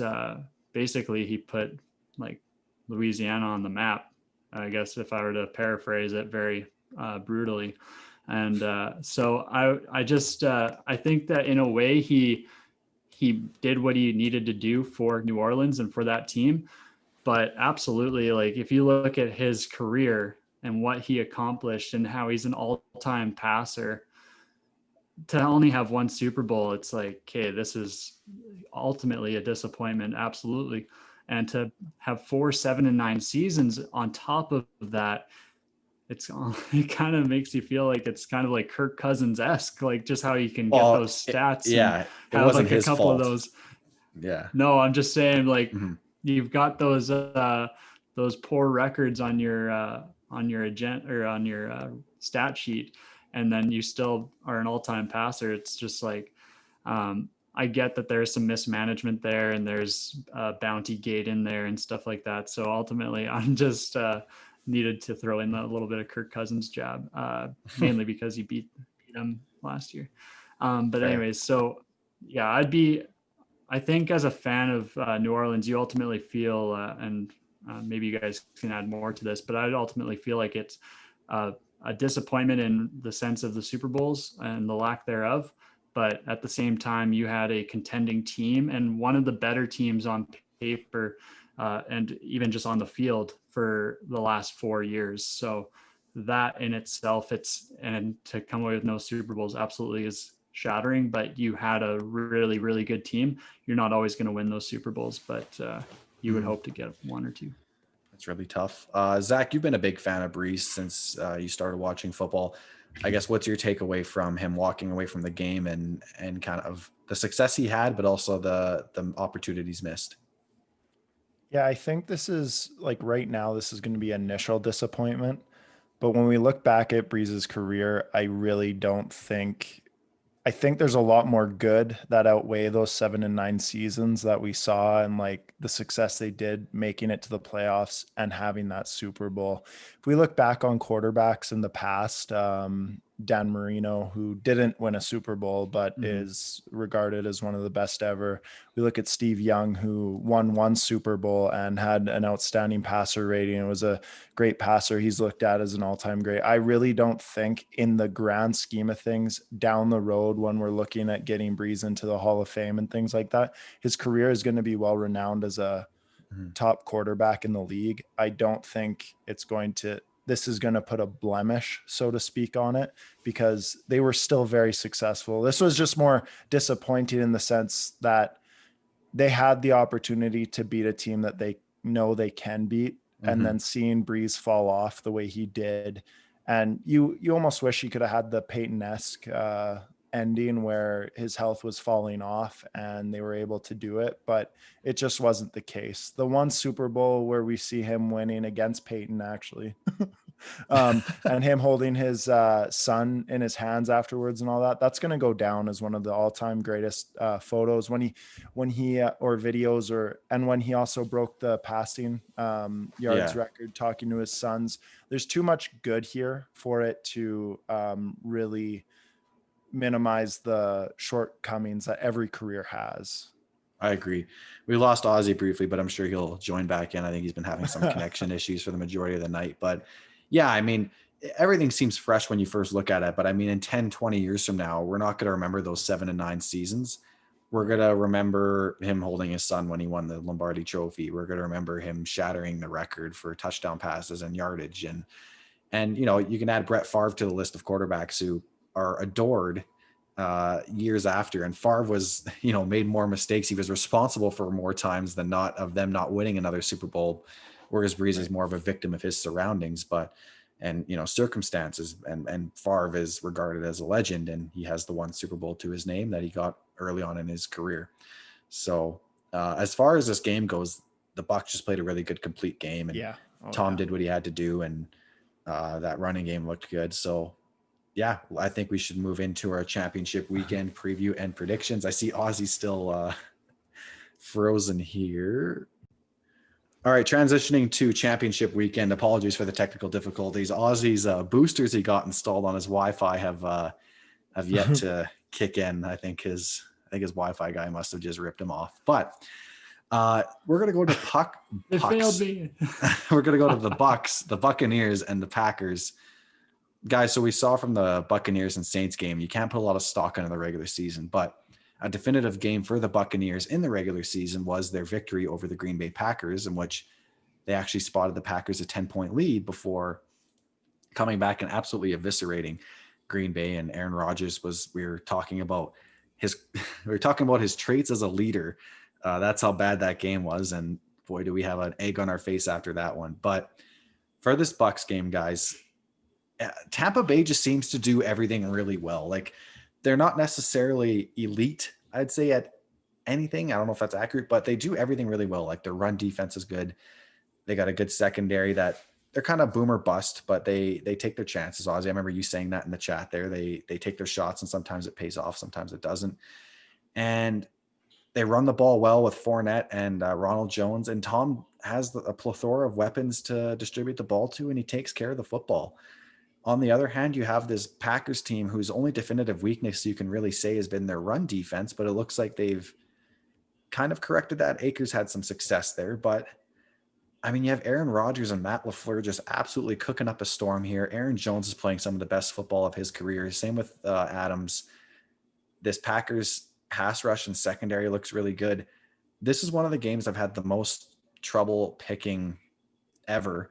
basically he put like Louisiana on the map, I guess, if I were to paraphrase it very brutally. And so I think that in a way he did what he needed to do for New Orleans and for that team. But absolutely, like if you look at his career and what he accomplished and how he's an all-time passer, to only have one Super Bowl, it's like, okay, this is ultimately a disappointment. Absolutely. And to have 4 7-9 seasons on top of that, it kind of makes you feel like it's kind of like Kirk Cousins-esque, like just how you can get those stats. It like wasn't his a couple fault. Of those. Yeah. No, I'm just saying, like you've got those poor records on your agenda or on your stat sheet, and then you still are an all-time passer. It's just like, I get that there's some mismanagement there and there's a bounty gate in there and stuff like that. So ultimately I'm just needed to throw in a little bit of Kirk Cousins jab, mainly because he beat him last year. But anyways, so yeah, I think as a fan of New Orleans, you ultimately feel, and maybe you guys can add more to this, but I'd ultimately feel like it's a disappointment in the sense of the Super Bowls and the lack thereof. But at the same time, you had a contending team and one of the better teams on paper and even just on the field for the last 4 years. So that in itself, and to come away with no Super Bowls absolutely is shattering, but you had a really, really good team. You're not always going to win those Super Bowls, but you would hope to get 1 or 2. It's really tough. Zach, you've been a big fan of Brees since you started watching football. I guess what's your takeaway from him walking away from the game and kind of the success he had, but also the opportunities missed? Yeah, I think this is like right now, this is going to be initial disappointment. But when we look back at Breeze's career, I really don't think, I think there's a lot more good that outweigh those 7 and 9 seasons that we saw and like the success they did making it to the playoffs and having that Super Bowl. If we look back on quarterbacks in the past, Dan Marino, who didn't win a Super Bowl, but is regarded as one of the best ever. We look at Steve Young, who won 1 Super Bowl and had an outstanding passer rating. It was a great passer. He's looked at as an all-time great. I really don't think in the grand scheme of things down the road, when we're looking at getting Brees into the Hall of Fame and things like that, his career is going to be well renowned as a top quarterback in the league. I don't think this is going to put a blemish, so to speak, on it, because they were still very successful. This was just more disappointing in the sense that they had the opportunity to beat a team that they know they can beat. And then seeing Brees fall off the way he did. And you almost wish he could have had the Peyton-esque ending where his health was falling off and they were able to do it, but it just wasn't the case. The 1 Super Bowl where we see him winning against Peyton, actually, and him holding his son in his hands afterwards and all that, that's going to go down as one of the all-time greatest photos when he or videos, and when he also broke the passing yards record talking to his sons. There's too much good here for it to really minimize the shortcomings that every career has. I agree. We lost Ozzy briefly, but I'm sure he'll join back in. I think he's been having some connection issues for the majority of the night. But yeah, I mean, everything seems fresh when you first look at it. But I mean, in 10, 20 years from now, we're not going to remember those 7 and 9 seasons. We're going to remember him holding his son when he won the Lombardi Trophy. We're going to remember him shattering the record for touchdown passes and yardage. And you know, you can add Brett Favre to the list of quarterbacks who are adored years after. And Favre was, you know, made more mistakes. He was responsible for more times than not of them not winning another Super Bowl, whereas Brees is more of a victim of his surroundings, and you know, circumstances. And Favre is regarded as a legend, and he has the 1 Super Bowl to his name that he got early on in his career. So as far as this game goes, the Bucs just played a really good complete game, and Tom did what he had to do, and that running game looked good. So yeah, I think we should move into our championship weekend preview and predictions. I see Ozzy still frozen here. All right, transitioning to championship weekend. Apologies for the technical difficulties. Ozzy's boosters he got installed on his Wi-Fi have yet to kick in. I think his Wi-Fi guy must have just ripped him off. But we're gonna go to Pucks. It failed me. We're gonna go to the Bucs, the Buccaneers, and the Packers. Guys, so we saw from the Buccaneers and Saints game, you can't put a lot of stock into the regular season, but a definitive game for the Buccaneers in the regular season was their victory over the Green Bay Packers, in which they actually spotted the Packers a 10-point lead before coming back and absolutely eviscerating Green Bay. And Aaron Rodgers we were talking about his traits as a leader. That's how bad that game was. And boy, do we have an egg on our face after that one. But for this Bucs game, guys, Tampa Bay just seems to do everything really well. Like, they're not necessarily elite, I'd say, at anything. I don't know if that's accurate, but they do everything really well. Like, their run defense is good. They got a good secondary that they're kind of boom or bust, but they take their chances. Ozzy, I remember you saying that in the chat there. They take their shots, and sometimes it pays off, sometimes it doesn't. And they run the ball well with Fournette and Ronald Jones. And Tom has a plethora of weapons to distribute the ball to, and he takes care of the football. On the other hand, you have this Packers team whose only definitive weakness you can really say has been their run defense, but it looks like they've kind of corrected that. Akers had some success there, but I mean, you have Aaron Rodgers and Matt LaFleur just absolutely cooking up a storm here. Aaron Jones is playing some of the best football of his career. Same with Adams. This Packers pass rush and secondary looks really good. This is one of the games I've had the most trouble picking ever.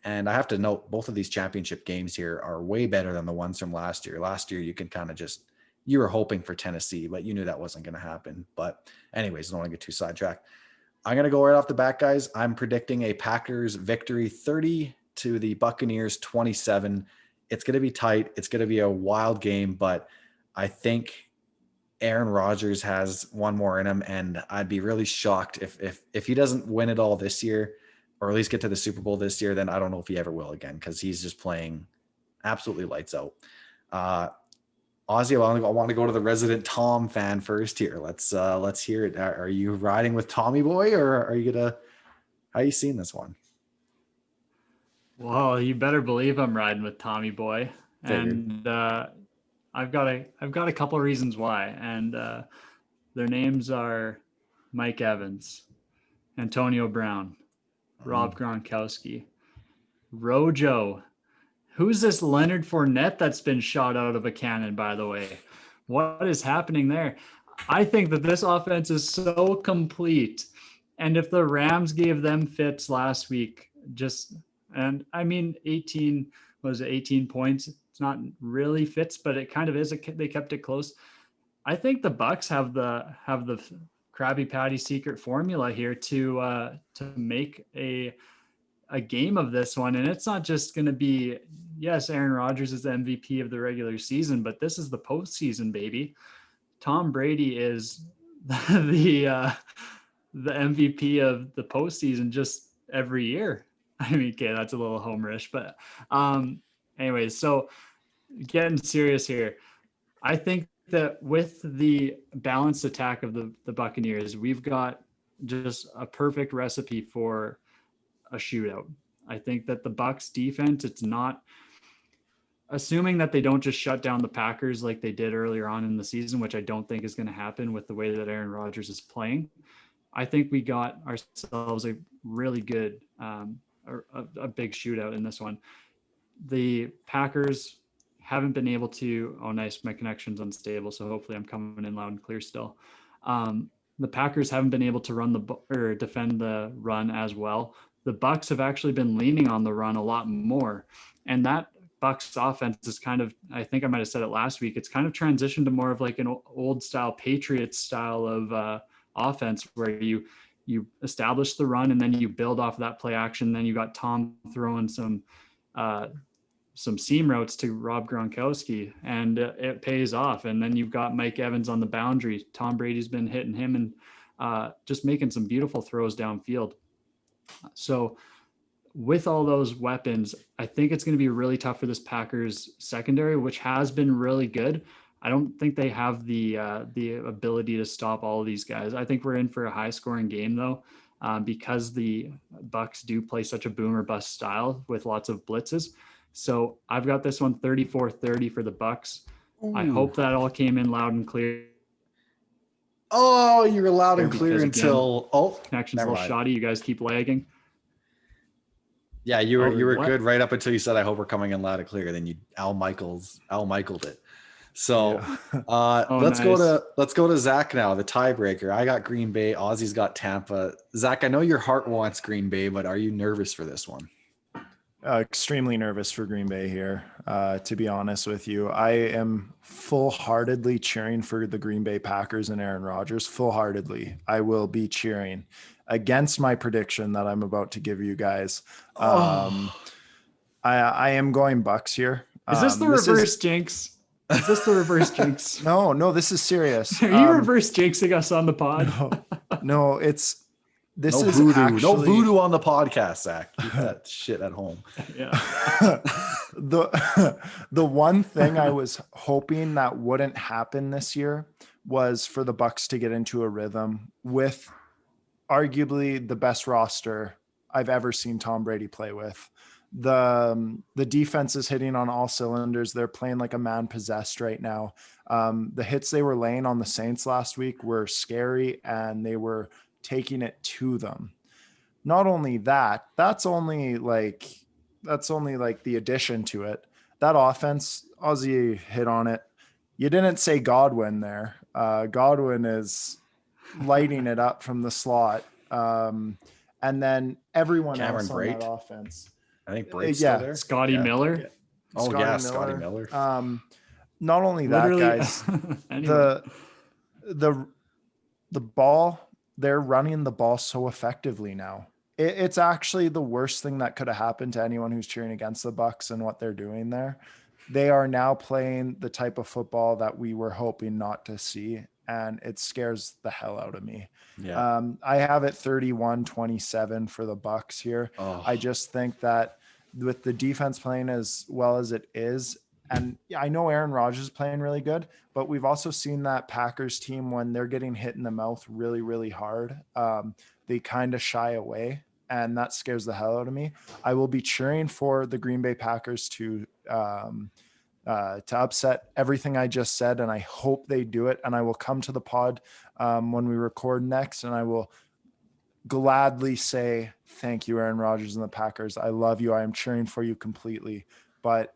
And I have to note, both of these championship games here are way better than the ones from last year. Last year, you can kind of you were hoping for Tennessee, but you knew that wasn't going to happen. But anyways, I don't want to get too sidetracked. I'm going to go right off the bat, guys. I'm predicting a Packers victory 30 to the Buccaneers 27. It's going to be tight. It's going to be a wild game, but I think Aaron Rodgers has one more in him, and I'd be really shocked if he doesn't win it all this year, or at least get to the Super Bowl this year. Then I don't know if he ever will again, because he's just playing absolutely lights out. Ozzy, I want to go to the resident Tom fan first here. Let's hear it. Are you riding with Tommy Boy, or are you gonna? How are you seeing this one? Well, you better believe I'm riding with Tommy Boy, Figured. and I've got a couple of reasons why, and their names are Mike Evans, Antonio Brown, Rob Gronkowski, Rojo. Who's this Leonard Fournette that's been shot out of a cannon, by the way? What is happening there? I think that this offense is so complete. And if the Rams gave them fits last week, and I mean, 18 points. It's not really fits, but it kind of is. They kept it close. I think the Bucs have the Krabby Patty secret formula here to make a game of this one. And it's not just going to be, yes, Aaron Rodgers is the MVP of the regular season, but this is the postseason, baby. Tom Brady is the MVP of the postseason just every year. I mean, okay, that's a little homerish, but anyways, so getting serious here. I think that with the balanced attack of the Buccaneers, we've got just a perfect recipe for a shootout. I think that the Bucs defense, it's not, assuming that they don't just shut down the Packers like they did earlier on in the season, which I don't think is going to happen with the way that Aaron Rodgers is playing. I think we got ourselves a really good, a big shootout in this one. The Packers haven't been able to, oh nice, my connection's unstable, so hopefully I'm coming in loud and clear still. The Packers haven't been able to defend the run as well. The Bucs have actually been leaning on the run a lot more. And that Bucs offense is kind of, I think I might have said it last week, it's kind of transitioned to more of like an old style Patriots style of offense, where you establish the run and then you build off of that play action. Then you got Tom throwing some seam routes to Rob Gronkowski, and it pays off. And then you've got Mike Evans on the boundary. Tom Brady's been hitting him and just making some beautiful throws downfield. So with all those weapons, I think it's going to be really tough for this Packers secondary, which has been really good. I don't think they have the ability to stop all of these guys. I think we're in for a high scoring game though, because the Bucs do play such a boom or bust style with lots of blitzes. So I've got this one 34-30 for the Bucs. Ooh. I hope that all came in loud and clear. Oh, you were loud and clear until connection's a little shoddy. You guys keep lagging. Yeah, you were good right up until you said I hope we're coming in loud and clear. Then you Al Michael'd it. So let's go to Zach now, the tiebreaker. I got Green Bay. Ozzy's got Tampa. Zach, I know your heart wants Green Bay, but are you nervous for this one? Extremely nervous for Green Bay here. To be honest with you, I am full-heartedly cheering for the Green Bay Packers and Aaron Rodgers. Full-heartedly, I will be cheering against my prediction that I'm about to give you guys. I am going Bucs here. Is this the reverse jinx? Is this the reverse jinx? No, this is serious. Are you reverse jinxing us on the pod? No, it's this no is voodoo. Actually, no voodoo on the podcast, Zach. Keep that shit at home. Yeah. The one thing I was hoping that wouldn't happen this year was for the Bucs to get into a rhythm with arguably the best roster I've ever seen Tom Brady play with. The defense is hitting on all cylinders. They're playing like a man possessed right now. The hits they were laying on the Saints last week were scary, and they were taking it to them. Not only that, that's only like the addition to it. That offense, Ozzy hit on it. You didn't say Godwin there. Godwin is lighting it up from the slot. And then everyone else on that offense. I think Brate's still there. Scotty Miller. Yeah. Oh, yeah, Scotty Miller. Not only that, guys, anyway. the ball, they're running the ball so effectively now. It's actually the worst thing that could have happened to anyone who's cheering against the Bucs and what they're doing there. they are now playing the type of football that we were hoping not to see. And it scares the hell out of me. Yeah. I have it 31-27 for the Bucs here. Oh. I just think that with the defense playing as well as it is, and I know Aaron Rodgers is playing really good, but we've also seen that Packers team, when they're getting hit in the mouth really, really hard, they kind of shy away, and that scares the hell out of me. I will be cheering for the Green Bay Packers to upset everything I just said, and I hope they do it. And I will come to the pod when we record next, and I will gladly say thank you, Aaron Rodgers and the Packers. I love you. I am cheering for you completely, but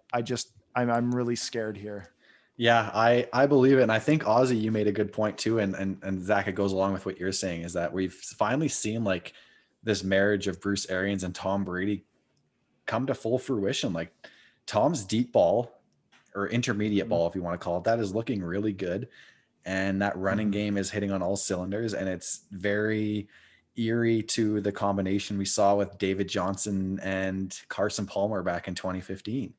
I'm really scared here. Yeah, I believe it. And I think Ozzy, you made a good point too. And Zach, it goes along with what you're saying, is that we've finally seen like this marriage of Bruce Arians and Tom Brady come to full fruition. Like Tom's deep ball, or intermediate ball, if you want to call it that, is looking really good. And that running game is hitting on all cylinders. And it's very eerie to the combination we saw with David Johnson and Carson Palmer back in 2015.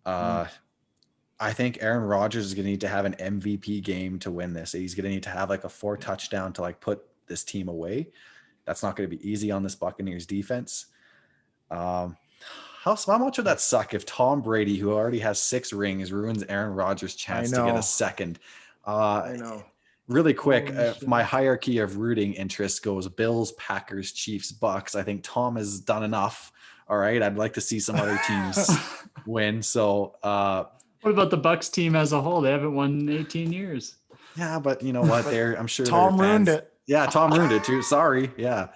I think Aaron Rodgers is going to need to have an MVP game to win this. He's going to need to have like a 4 touchdown to like put this team away. That's not going to be easy on this Buccaneers defense. How much would that suck if Tom Brady, who already has 6 rings, ruins Aaron Rodgers' chance to get a second? I know. Really quick, if my hierarchy of rooting interest goes Bills, Packers, Chiefs, Bucks, I think Tom has done enough. All right, I'd like to see some other teams win. So, what about the Bucs team as a whole? They haven't won in 18 years. Yeah, but you know what? I'm sure Tom ruined it. Yeah, Tom ruined it too. Sorry. Yeah,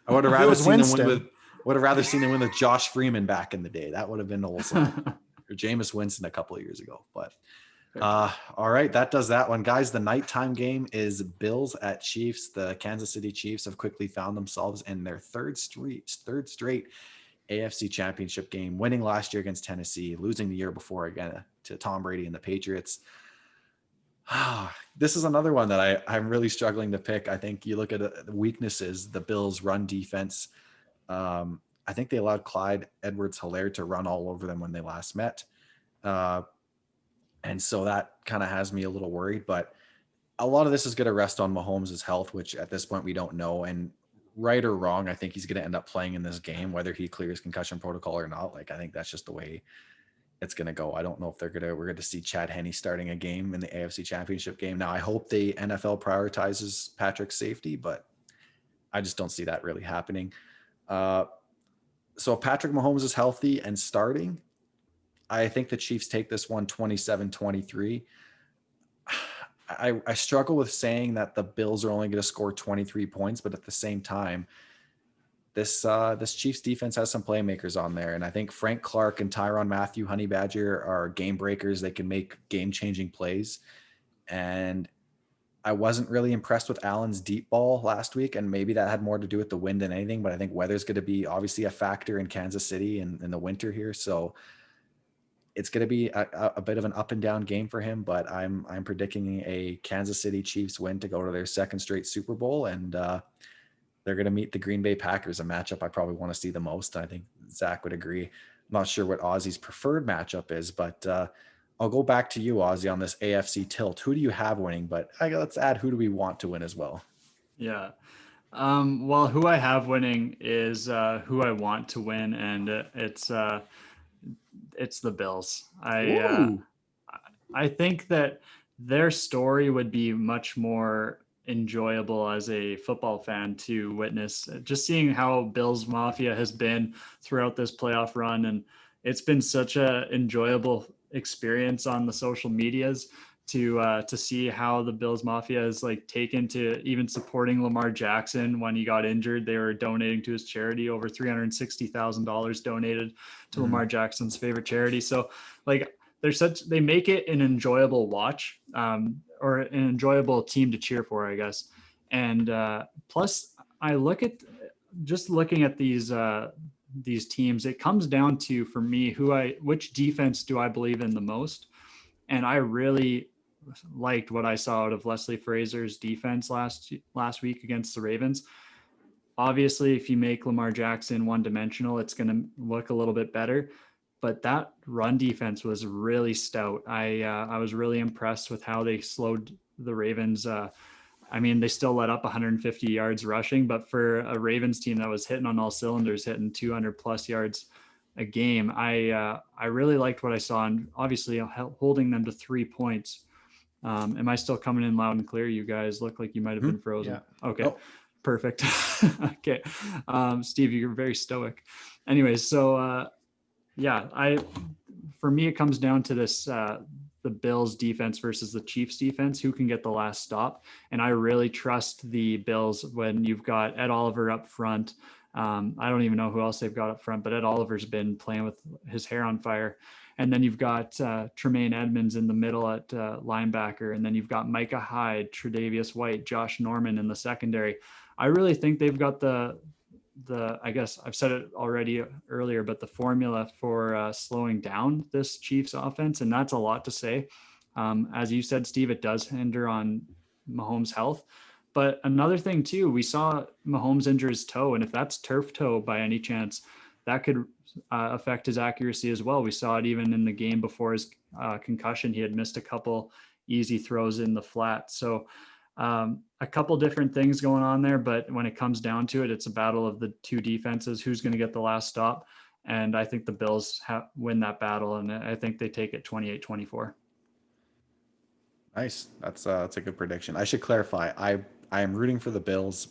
I would have rather seen them win with. Would have rather seen them win with Josh Freeman back in the day. That would have been awesome. Or Jameis Winston a couple of years ago. But all right, that does that one, guys. The nighttime game is Bills at Chiefs. The Kansas City Chiefs have quickly found themselves in their third straight AFC Championship game, winning last year against Tennessee, losing the year before again to Tom Brady and the Patriots. This is another one that I'm really struggling to pick. I think you look at the weaknesses, the Bills' run defense. I think they allowed Clyde Edwards-Helaire to run all over them when they last met. And so that kind of has me a little worried, but a lot of this is going to rest on Mahomes' health, which at this point we don't know. And right or wrong, I think he's going to end up playing in this game, whether he clears concussion protocol or not. Like, I think that's just the way it's going to go. I don't know if we're going to see Chad Henne starting a game in the AFC Championship game. Now, I hope the NFL prioritizes Patrick's safety, but I just don't see that really happening. So if Patrick Mahomes is healthy and starting, I think the Chiefs take this one 27-23. I struggle with saying that the Bills are only going to score 23 points, but at the same time, this Chiefs defense has some playmakers on there. And I think Frank Clark and Tyrann Mathieu, Honey Badger, are game breakers. They can make game-changing plays. And I wasn't really impressed with Allen's deep ball last week, and maybe that had more to do with the wind than anything, but I think weather's going to be obviously a factor in Kansas City in the winter here. So it's going to be a bit of an up and down game for him, but I'm predicting a Kansas City Chiefs win to go to their 2nd straight Super Bowl, and they're going to meet the Green Bay Packers, a matchup I probably want to see the most. I think Zach would agree. I'm not sure what Ozzy's preferred matchup is, but I'll go back to you, Ozzy, on this AFC tilt. Who do you have winning? But let's add, who do we want to win as well? Yeah. Well, who I have winning is who I want to win, and it's the Bills. I think that their story would be much more enjoyable as a football fan to witness, just seeing how Bills Mafia has been throughout this playoff run. And it's been such a enjoyable experience on the social medias to see how the Bills Mafia is like taken to even supporting Lamar Jackson when he got injured. They were donating to his charity, over $360,000 donated to Lamar Jackson's favorite charity. So like they make it an enjoyable watch, or an enjoyable team to cheer for, I guess. And plus I looking at these teams, it comes down to, for me, which defense do I believe in the most? And I really liked what I saw out of Leslie Frazier's defense last week against the Ravens. Obviously, if you make Lamar Jackson one-dimensional, it's going to look a little bit better. but that run defense was really stout. I was really impressed with how they slowed the Ravens. I mean, they still let up 150 yards rushing, but for a Ravens team that was hitting on all cylinders, hitting 200 plus yards a game, I really liked what I saw, and obviously holding them to 3 points. Am I still coming in loud and clear? You guys look like you might have been frozen. Yeah. Okay, Oh. perfect. Okay, Steve, you're very stoic. Anyways, so for me, it comes down to this. The Bills defense versus the Chiefs defense, who can get the last stop. And I really trust the Bills when you've got Ed Oliver up front. I don't even know who else they've got up front, but Ed Oliver's been playing with his hair on fire. And then you've got Tremaine Edmonds in the middle at linebacker. And then you've got Micah Hyde, Tre'Davious White, Josh Norman in the secondary. I really think they've got I guess I've said it already earlier, but the formula for slowing down this Chiefs offense, and that's a lot to say. As you said, Steve, it does hinder on Mahomes' health. But another thing too, we saw Mahomes injure his toe, and if that's turf toe by any chance, that could affect his accuracy as well. We saw it even in the game before his concussion. He had missed a couple easy throws in the flat. So a couple different things going on there, but when it comes down to it, it's a battle of the two defenses. Who's going to get the last stop? And I think the Bills win that battle, and I think they take it 28-24. Nice. That's a good prediction. I should clarify. I am rooting for the Bills,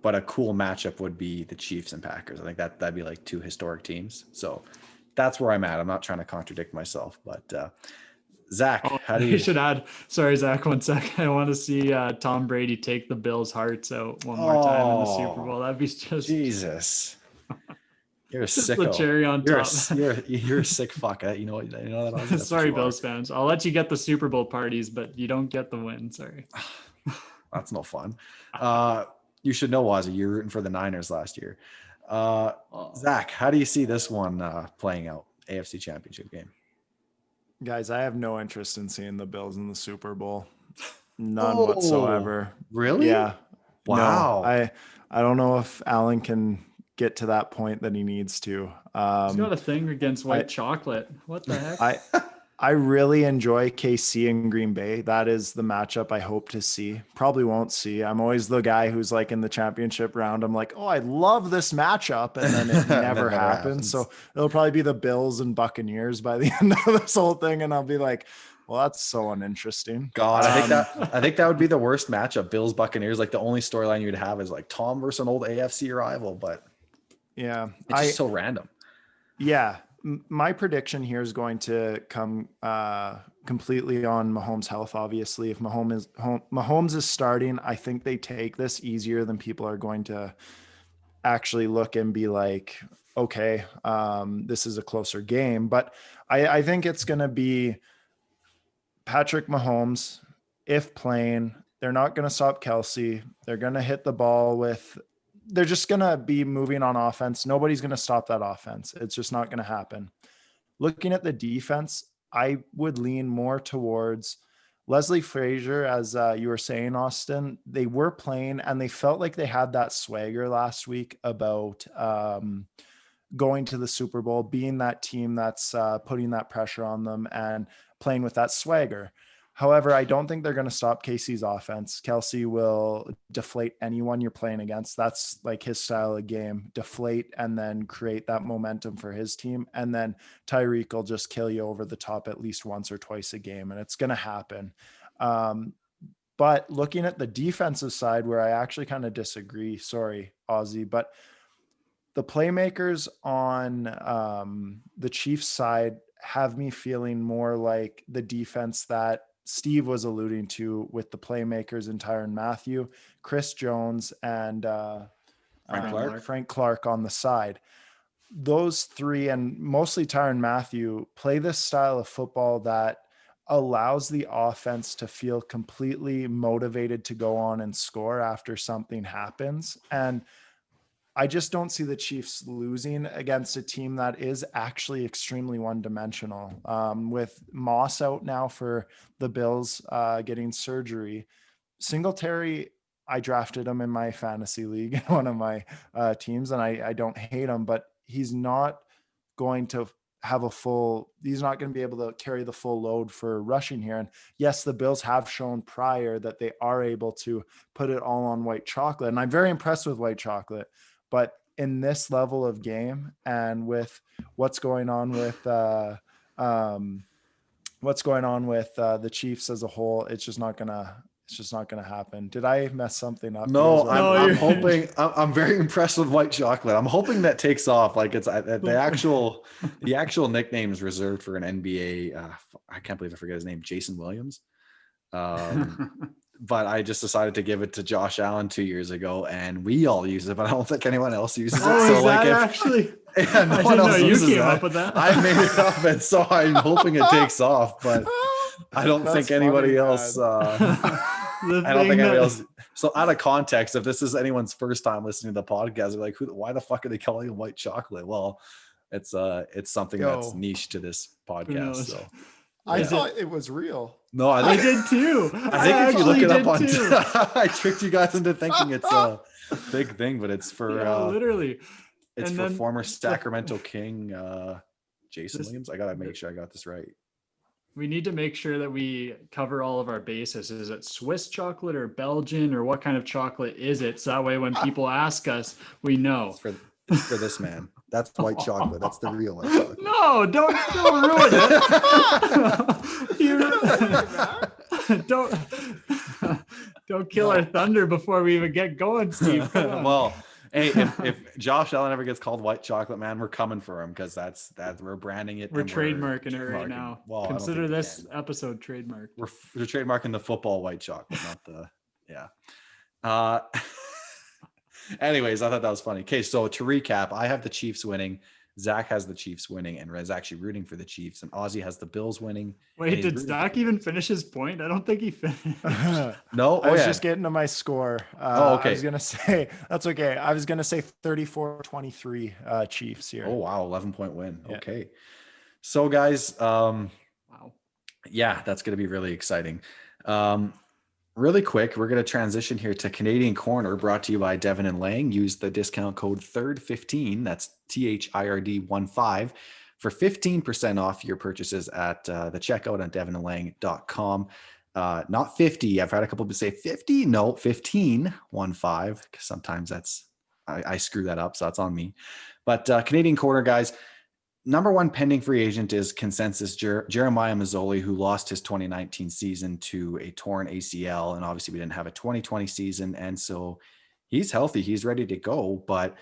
but a cool matchup would be the Chiefs and Packers. I think that'd be like two historic teams. So that's where I'm at. I'm not trying to contradict myself, but Zach, how do you should add? Sorry, Zach, 1 second. I want to see Tom Brady take the Bills' hearts out one more time in the Super Bowl. That'd be just Jesus. You're a just sicko. the cherry on top. You're a sick fuck. You know that. Sorry, Bills fans. I'll let you get the Super Bowl parties, but you don't get the win. Sorry. That's no fun. You should know, Wazzy, you're rooting for the Niners last year. Zach, how do you see this one playing out? AFC Championship game. Guys, I have no interest in seeing the Bills in the Super Bowl. None whatsoever. Really? Yeah. Wow. No, I don't know if Allen can get to that point that he needs to. He's got a thing against white chocolate. What the heck? I really enjoy KC and Green Bay. That is the matchup I hope to see. Probably won't see. I'm always the guy who's like in the championship round. I'm like, oh, I love this matchup. And then it never happens. So it'll probably be the Bills and Buccaneers by the end of this whole thing. And I'll be like, well, that's so uninteresting. God, I think that would be the worst matchup. Bills Buccaneers. Like the only storyline you'd have is like Tom versus an old AFC rival, but yeah, it's just so random. Yeah. My prediction here is going to come completely on Mahomes' health. Obviously, if Mahomes is starting, I think they take this easier than people are going to actually look and be like, okay, this is a closer game. But I think it's going to be Patrick Mahomes, if playing. They're not going to stop Kelsey. They're going to hit the ball they're just going to be moving on offense. Nobody's going to stop that offense. It's just not going to happen. Looking at the defense, I would lean more towards Leslie Frazier, as you were saying, Austin. They were playing and they felt like they had that swagger last week about going to the Super Bowl, being that team that's putting that pressure on them and playing with that swagger. However, I don't think they're going to stop Casey's offense. Kelsey will deflate anyone you're playing against. That's like his style of game, deflate and then create that momentum for his team. And then Tyreek will just kill you over the top at least once or twice a game. And it's going to happen. But looking at the defensive side where I actually kind of disagree, sorry, Ozzy, but the playmakers on the Chiefs side have me feeling more like the defense that Steve was alluding to with the playmakers in Tyrann Mathieu, Chris Jones, and Frank Clark on the side. Those three, and mostly Tyrann Mathieu, play this style of football that allows the offense to feel completely motivated to go on and score after something happens. And I just don't see the Chiefs losing against a team that is actually extremely one-dimensional. With Moss out now for the Bills getting surgery, Singletary, I drafted him in my fantasy league, one of my teams, and I don't hate him, but he's not going to have he's not going to be able to carry the full load for rushing here. And yes, the Bills have shown prior that they are able to put it all on white chocolate. And I'm very impressed with white chocolate, but in this level of game and with what's going on with the Chiefs as a whole, it's just not gonna happen. Did I mess something up? No, No, I'm you're- hoping. I'm very impressed with white chocolate. I'm hoping that takes off. Like it's the actual nickname is reserved for an NBA. I can't believe I forget his name, Jason Williams. But I just decided to give it to Josh Allen 2 years ago, and we all use it, but I don't think anyone else uses it. Oh, So is like, that if actually? yeah, no I one didn't know else you uses came that. up with that. I made it up, and so I'm hoping it takes off, but I don't That's think anybody funny, else. The I don't thing think anybody that- else. So out of context, if this is anyone's first time listening to the podcast, they're like, why the fuck are they calling it white chocolate? Well, it's something that's Yo. niche to this Who podcast. knows? So I Yeah. thought it was real. no, I I think did too. I think if you look actually it up did on, too. I tricked you guys into thinking it's a big thing, but it's for Yeah, literally. it's and for then former Sacramento King Jason This- Williams. I gotta make sure I got this right. We need to make sure that we cover all of our bases. Is it Swiss chocolate or Belgian, or what kind of chocolate is it? So that way when people ask us, we know. It's for this man. That's white chocolate. That's the real white chocolate. No, don't ruin it. Don't kill our thunder before we even get going, Steve. Come on. Well, hey, if Josh Allen ever gets called white chocolate man, we're coming for him because that's we're branding it. We're and trademarking it right trademarking- now. Well, I don't Consider think we this can. episode trademarked. We're trademarking the football white chocolate, not the anyways, I thought that was funny. Okay, so to recap, I have the Chiefs winning. Zach has the Chiefs winning and is actually rooting for the Chiefs, and Ozzy has the Bills winning. and Wait, he's did rooting Zach for- even finish his point? I don't think he finished. No, I was just getting to my score. okay. I was going to say, that's okay. I was going to say 34-23 Chiefs here. Oh wow, 11-point win. Yeah. Okay, so guys, Wow. yeah, that's going to be really exciting. Really quick, we're going to transition here to Canadian Corner, brought to you by Devin and Lang. Use the discount code THIRD15, that's THIRD15, for 15% off your purchases at the checkout on devinandlang.com. Not 50. I've had a couple people say 50. No, 15, 15, because sometimes I screw that up, so that's on me. But Canadian Corner, guys, number one pending free agent is consensus Jeremiah Mazzoli, who lost his 2019 season to a torn ACL. And obviously we didn't have a 2020 season. And so he's healthy. He's ready to go. But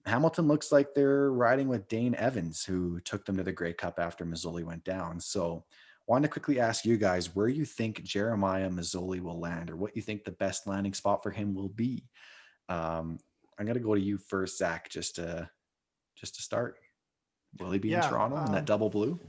Hamilton looks like they're riding with Dane Evans, who took them to the Grey Cup after Mazzoli went down. So wanted to quickly ask you guys where you think Jeremiah Mazzoli will land, or what you think the best landing spot for him will be. I'm going to go to you first, Zach, just to start. Will he be in Toronto in that double blue?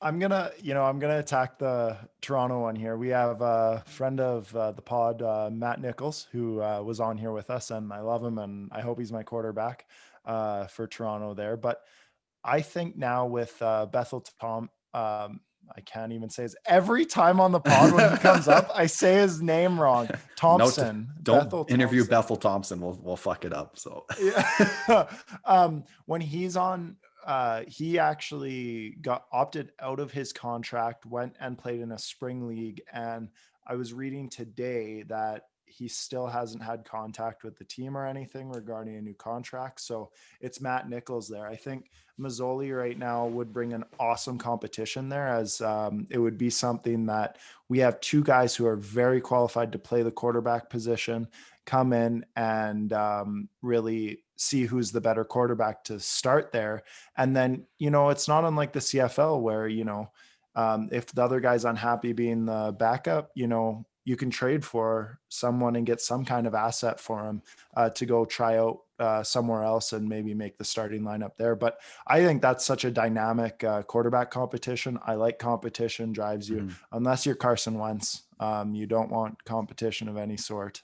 I'm gonna attack the Toronto one here. We have a friend of the pod, Matt Nichols, who was on here with us, and I love him, and I hope he's my quarterback for Toronto there. But I think now with Bethel Tom, I can't even say his every time on the pod when he comes up, I say his name wrong. Thompson. Don't Bethel interview Thompson. Bethel Thompson. We'll fuck it up. So Yeah. When he's on, he actually got opted out of his contract, went and played in a spring league. And I was reading today that he still hasn't had contact with the team or anything regarding a new contract. So it's Matt Nichols there. I think Mazzoli right now would bring an awesome competition there, as it would be something that we have two guys who are very qualified to play the quarterback position, come in and really see who's the better quarterback to start there. And then, it's not unlike the CFL where, if the other guy's unhappy being the backup, you can trade for someone and get some kind of asset for him to go try out somewhere else and maybe make the starting lineup there. But I think that's such a dynamic quarterback competition. I like competition, drives you, unless you're Carson Wentz. You don't want competition of any sort.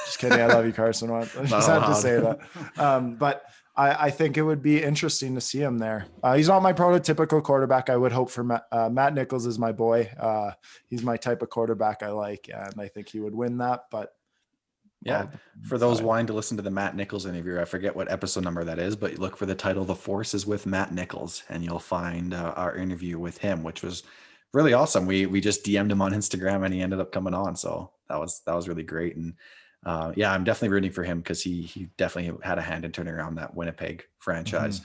Just kidding. I love you, Carson Wentz. I just had to say that. But I think it would be interesting to see him there. He's not my prototypical quarterback. I would hope for Matt Nichols is my boy. He's my type of quarterback I like, and I think he would win that. But Yeah. For those wanting to listen to the Matt Nichols interview, I forget what episode number that is, but look for the title "The Force is with Matt Nichols," and you'll find our interview with him, which was really awesome. We just DM'd him on Instagram, and he ended up coming on, so that was really great. And yeah, I'm definitely rooting for him because he definitely had a hand in turning around that Winnipeg franchise.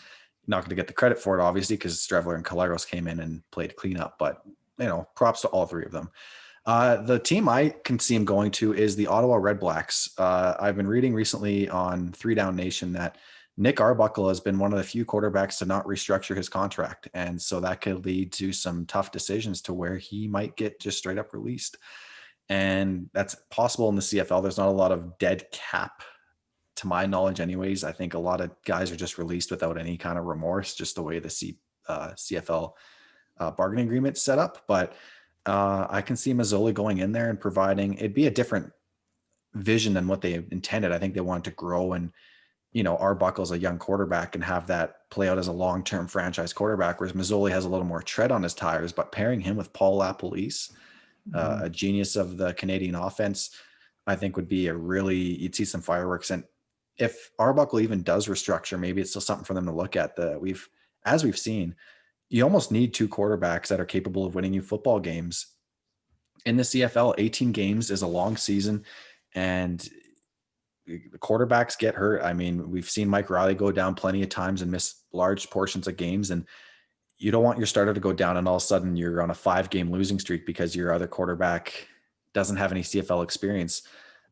Not going to get the credit for it, obviously, because Strevler and Caleros came in and played cleanup, but props to all three of them. The team I can see him going to is the Ottawa Red Blacks. I've been reading recently on 3 Down Nation that Nick Arbuckle has been one of the few quarterbacks to not restructure his contract. And so that could lead to some tough decisions to where he might get just straight up released. And that's possible in the CFL. There's not a lot of dead cap, to my knowledge anyways. I think a lot of guys are just released without any kind of remorse, just the way the CFL bargaining agreement's set up. But I can see Mazzoli going in there and providing, it'd be a different vision than what they intended. I think they wanted to grow, and, Arbuckle's a young quarterback and have that play out as a long-term franchise quarterback, whereas Mazzoli has a little more tread on his tires. But pairing him with Paul LaPolice, a genius of the Canadian offense, I think would be you'd see some fireworks. And if Arbuckle even does restructure, maybe it's still something for them to look at. As we've seen, you almost need 2 quarterbacks that are capable of winning you football games. In the CFL, 18 games is a long season, and the quarterbacks get hurt. I mean, we've seen Mike Riley go down plenty of times and miss large portions of games, and you don't want your starter to go down and all of a sudden you're on a 5-game losing streak because your other quarterback doesn't have any CFL experience.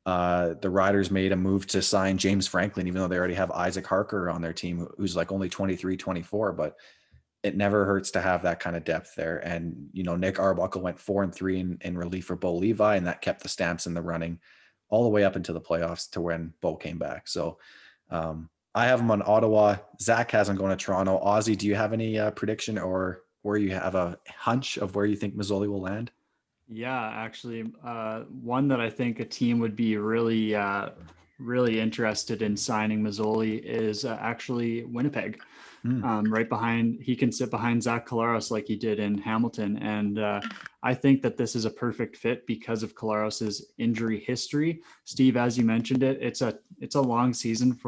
The Riders made a move to sign James Franklin, even though they already have Isaac Harker on their team, who's like only 23, 24, but it never hurts to have that kind of depth there. And, Nick Arbuckle went 4-3 in relief for Bo Levi, and that kept the Stamps in the running all the way up into the playoffs to when Bo came back. So I have him on Ottawa. Zach has him going to Toronto. Ozzy, do you have any prediction or where you have a hunch of where you think Mazzoli will land? Yeah, actually, one that I think a team would be really, really interested in signing Mazzoli is actually Winnipeg. Right behind, he can sit behind Zach Collaros like he did in Hamilton. And I think that this is a perfect fit because of Collaros's injury history. Steve, as you mentioned it's a long season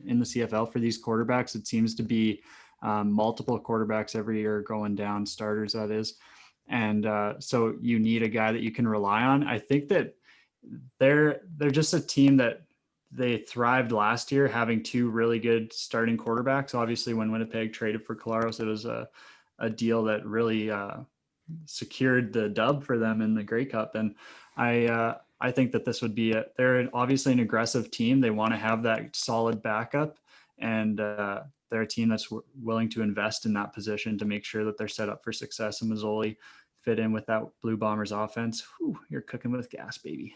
in the CFL for these quarterbacks. It seems to be multiple quarterbacks every year going down, starters that is. And so you need a guy that you can rely on. I think that they're just a team that they thrived last year, having 2 really good starting quarterbacks. Obviously, when Winnipeg traded for Collaros, it was a deal that really secured the dub for them in the Grey Cup. And I think that this would be they're obviously an aggressive team. They want to have that solid backup, and they're a team that's willing to invest in that position to make sure that they're set up for success. And Mazzoli fit in with that Blue Bombers offense. Whew, you're cooking with gas, baby.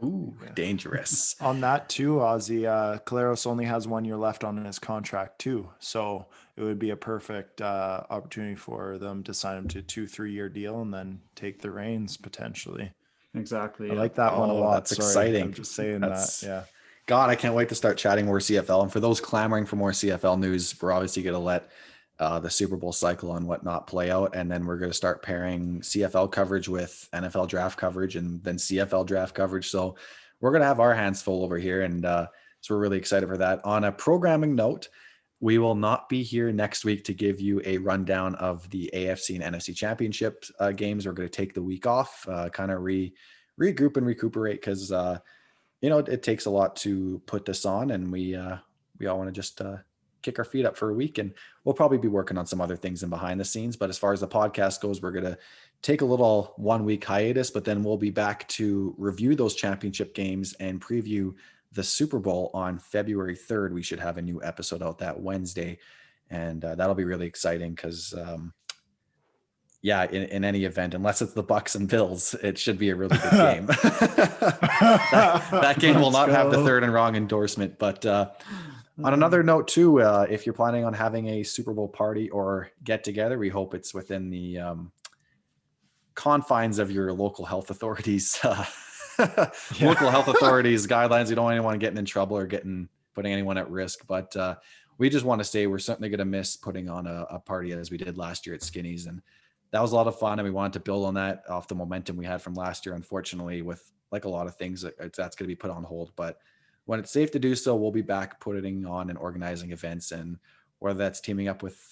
Ooh, dangerous. On that too, Ozzy, Collaros only has 1 year left on his contract too. So it would be a perfect opportunity for them to sign him to a 2-3 year deal and then take the reins potentially. Exactly. I like that one a lot. That's exciting. I'm just saying that. Yeah. God, I can't wait to start chatting more CFL. And for those clamoring for more CFL news, we're obviously going to let the Super Bowl cycle and whatnot play out. And then we're going to start pairing CFL coverage with NFL draft coverage and then CFL draft coverage. So we're going to have our hands full over here. And so we're really excited for that. On a programming note, we will not be here next week to give you a rundown of the AFC and NFC Championship games. We're going to take the week off, kind of regroup and recuperate because, it takes a lot to put this on, and we all want to just kick our feet up for a week, and we'll probably be working on some other things in behind the scenes. But as far as the podcast goes, we're going to take a little 1 week hiatus, but then we'll be back to review those championship games and preview the Super Bowl on February 3rd. We should have a new episode out that Wednesday, and that'll be really exciting because in any event, unless it's the Bucs and Bills, it should be a really good game. that game will not have the third and wrong endorsement. But on another note too, if you're planning on having a Super Bowl party or get together, we hope it's within the confines of your local health authorities, local health authorities guidelines. You don't want anyone getting in trouble or putting anyone at risk. But we just want to say we're certainly going to miss putting on a party as we did last year at Skinny's, and that was a lot of fun, and we wanted to build on that off the momentum we had from last year. Unfortunately, with like a lot of things, that's going to be put on hold. But when it's safe to do so, we'll be back putting on and organizing events, and whether that's teaming up with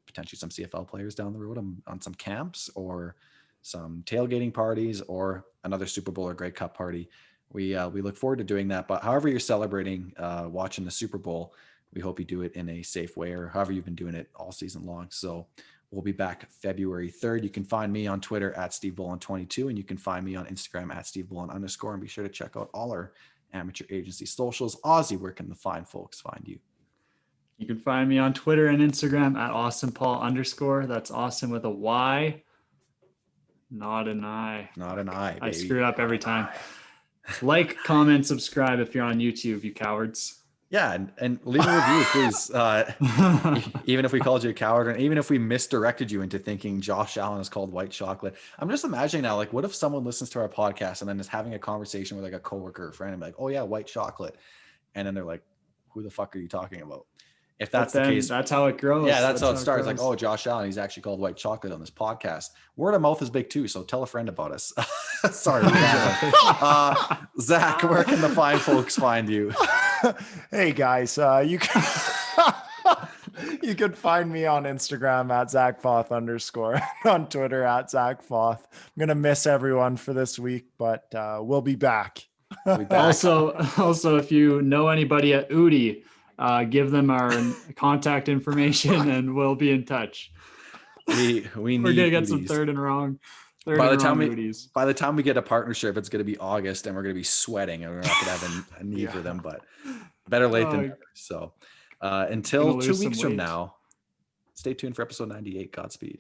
potentially some CFL players down the road on some camps, or some tailgating parties, or another Super Bowl or Grey Cup party. We look forward to doing that. But however you're celebrating watching the Super Bowl, we hope you do it in a safe way, or however you've been doing it all season long. So we'll be back February 3rd. You can find me on Twitter at SteveBullen22, and you can find me on Instagram at SteveBullen_. And be sure to check out all our amateur agency socials. Ozzy, where can the fine folks find you? You can find me on Twitter and Instagram at AwesomePaul_. That's awesome with a Y, not an I. Not an I, baby. I screw it up every time. Like, comment, subscribe if you're on YouTube, you cowards. Yeah, and leave a review, please. Even if we called you a coward, and even if we misdirected you into thinking Josh Allen is called white chocolate. I'm just imagining now, like, what if someone listens to our podcast and then is having a conversation with like a coworker or friend and be like, oh yeah, white chocolate. And then they're like, who the fuck are you talking about? If that's the case, that's how it grows. Yeah, that's how it starts. Like, oh, Josh Allen, he's actually called white chocolate on this podcast. Word of mouth is big too, so tell a friend about us. Sorry. Zach, where can the fine folks find you? Hey guys, you can you can find me on Instagram at ZachFoth_, on Twitter at ZachFoth. I'm gonna miss everyone for this week, but we'll be back. Also, if you know anybody at Udi, give them our contact information and we'll be in touch. We're gonna get some third and wrong. By the time we get a partnership, it's gonna be August and we're gonna be sweating and we're not gonna have a need for them, but better late than never. So until 2 weeks from now, stay tuned for episode 98. Godspeed.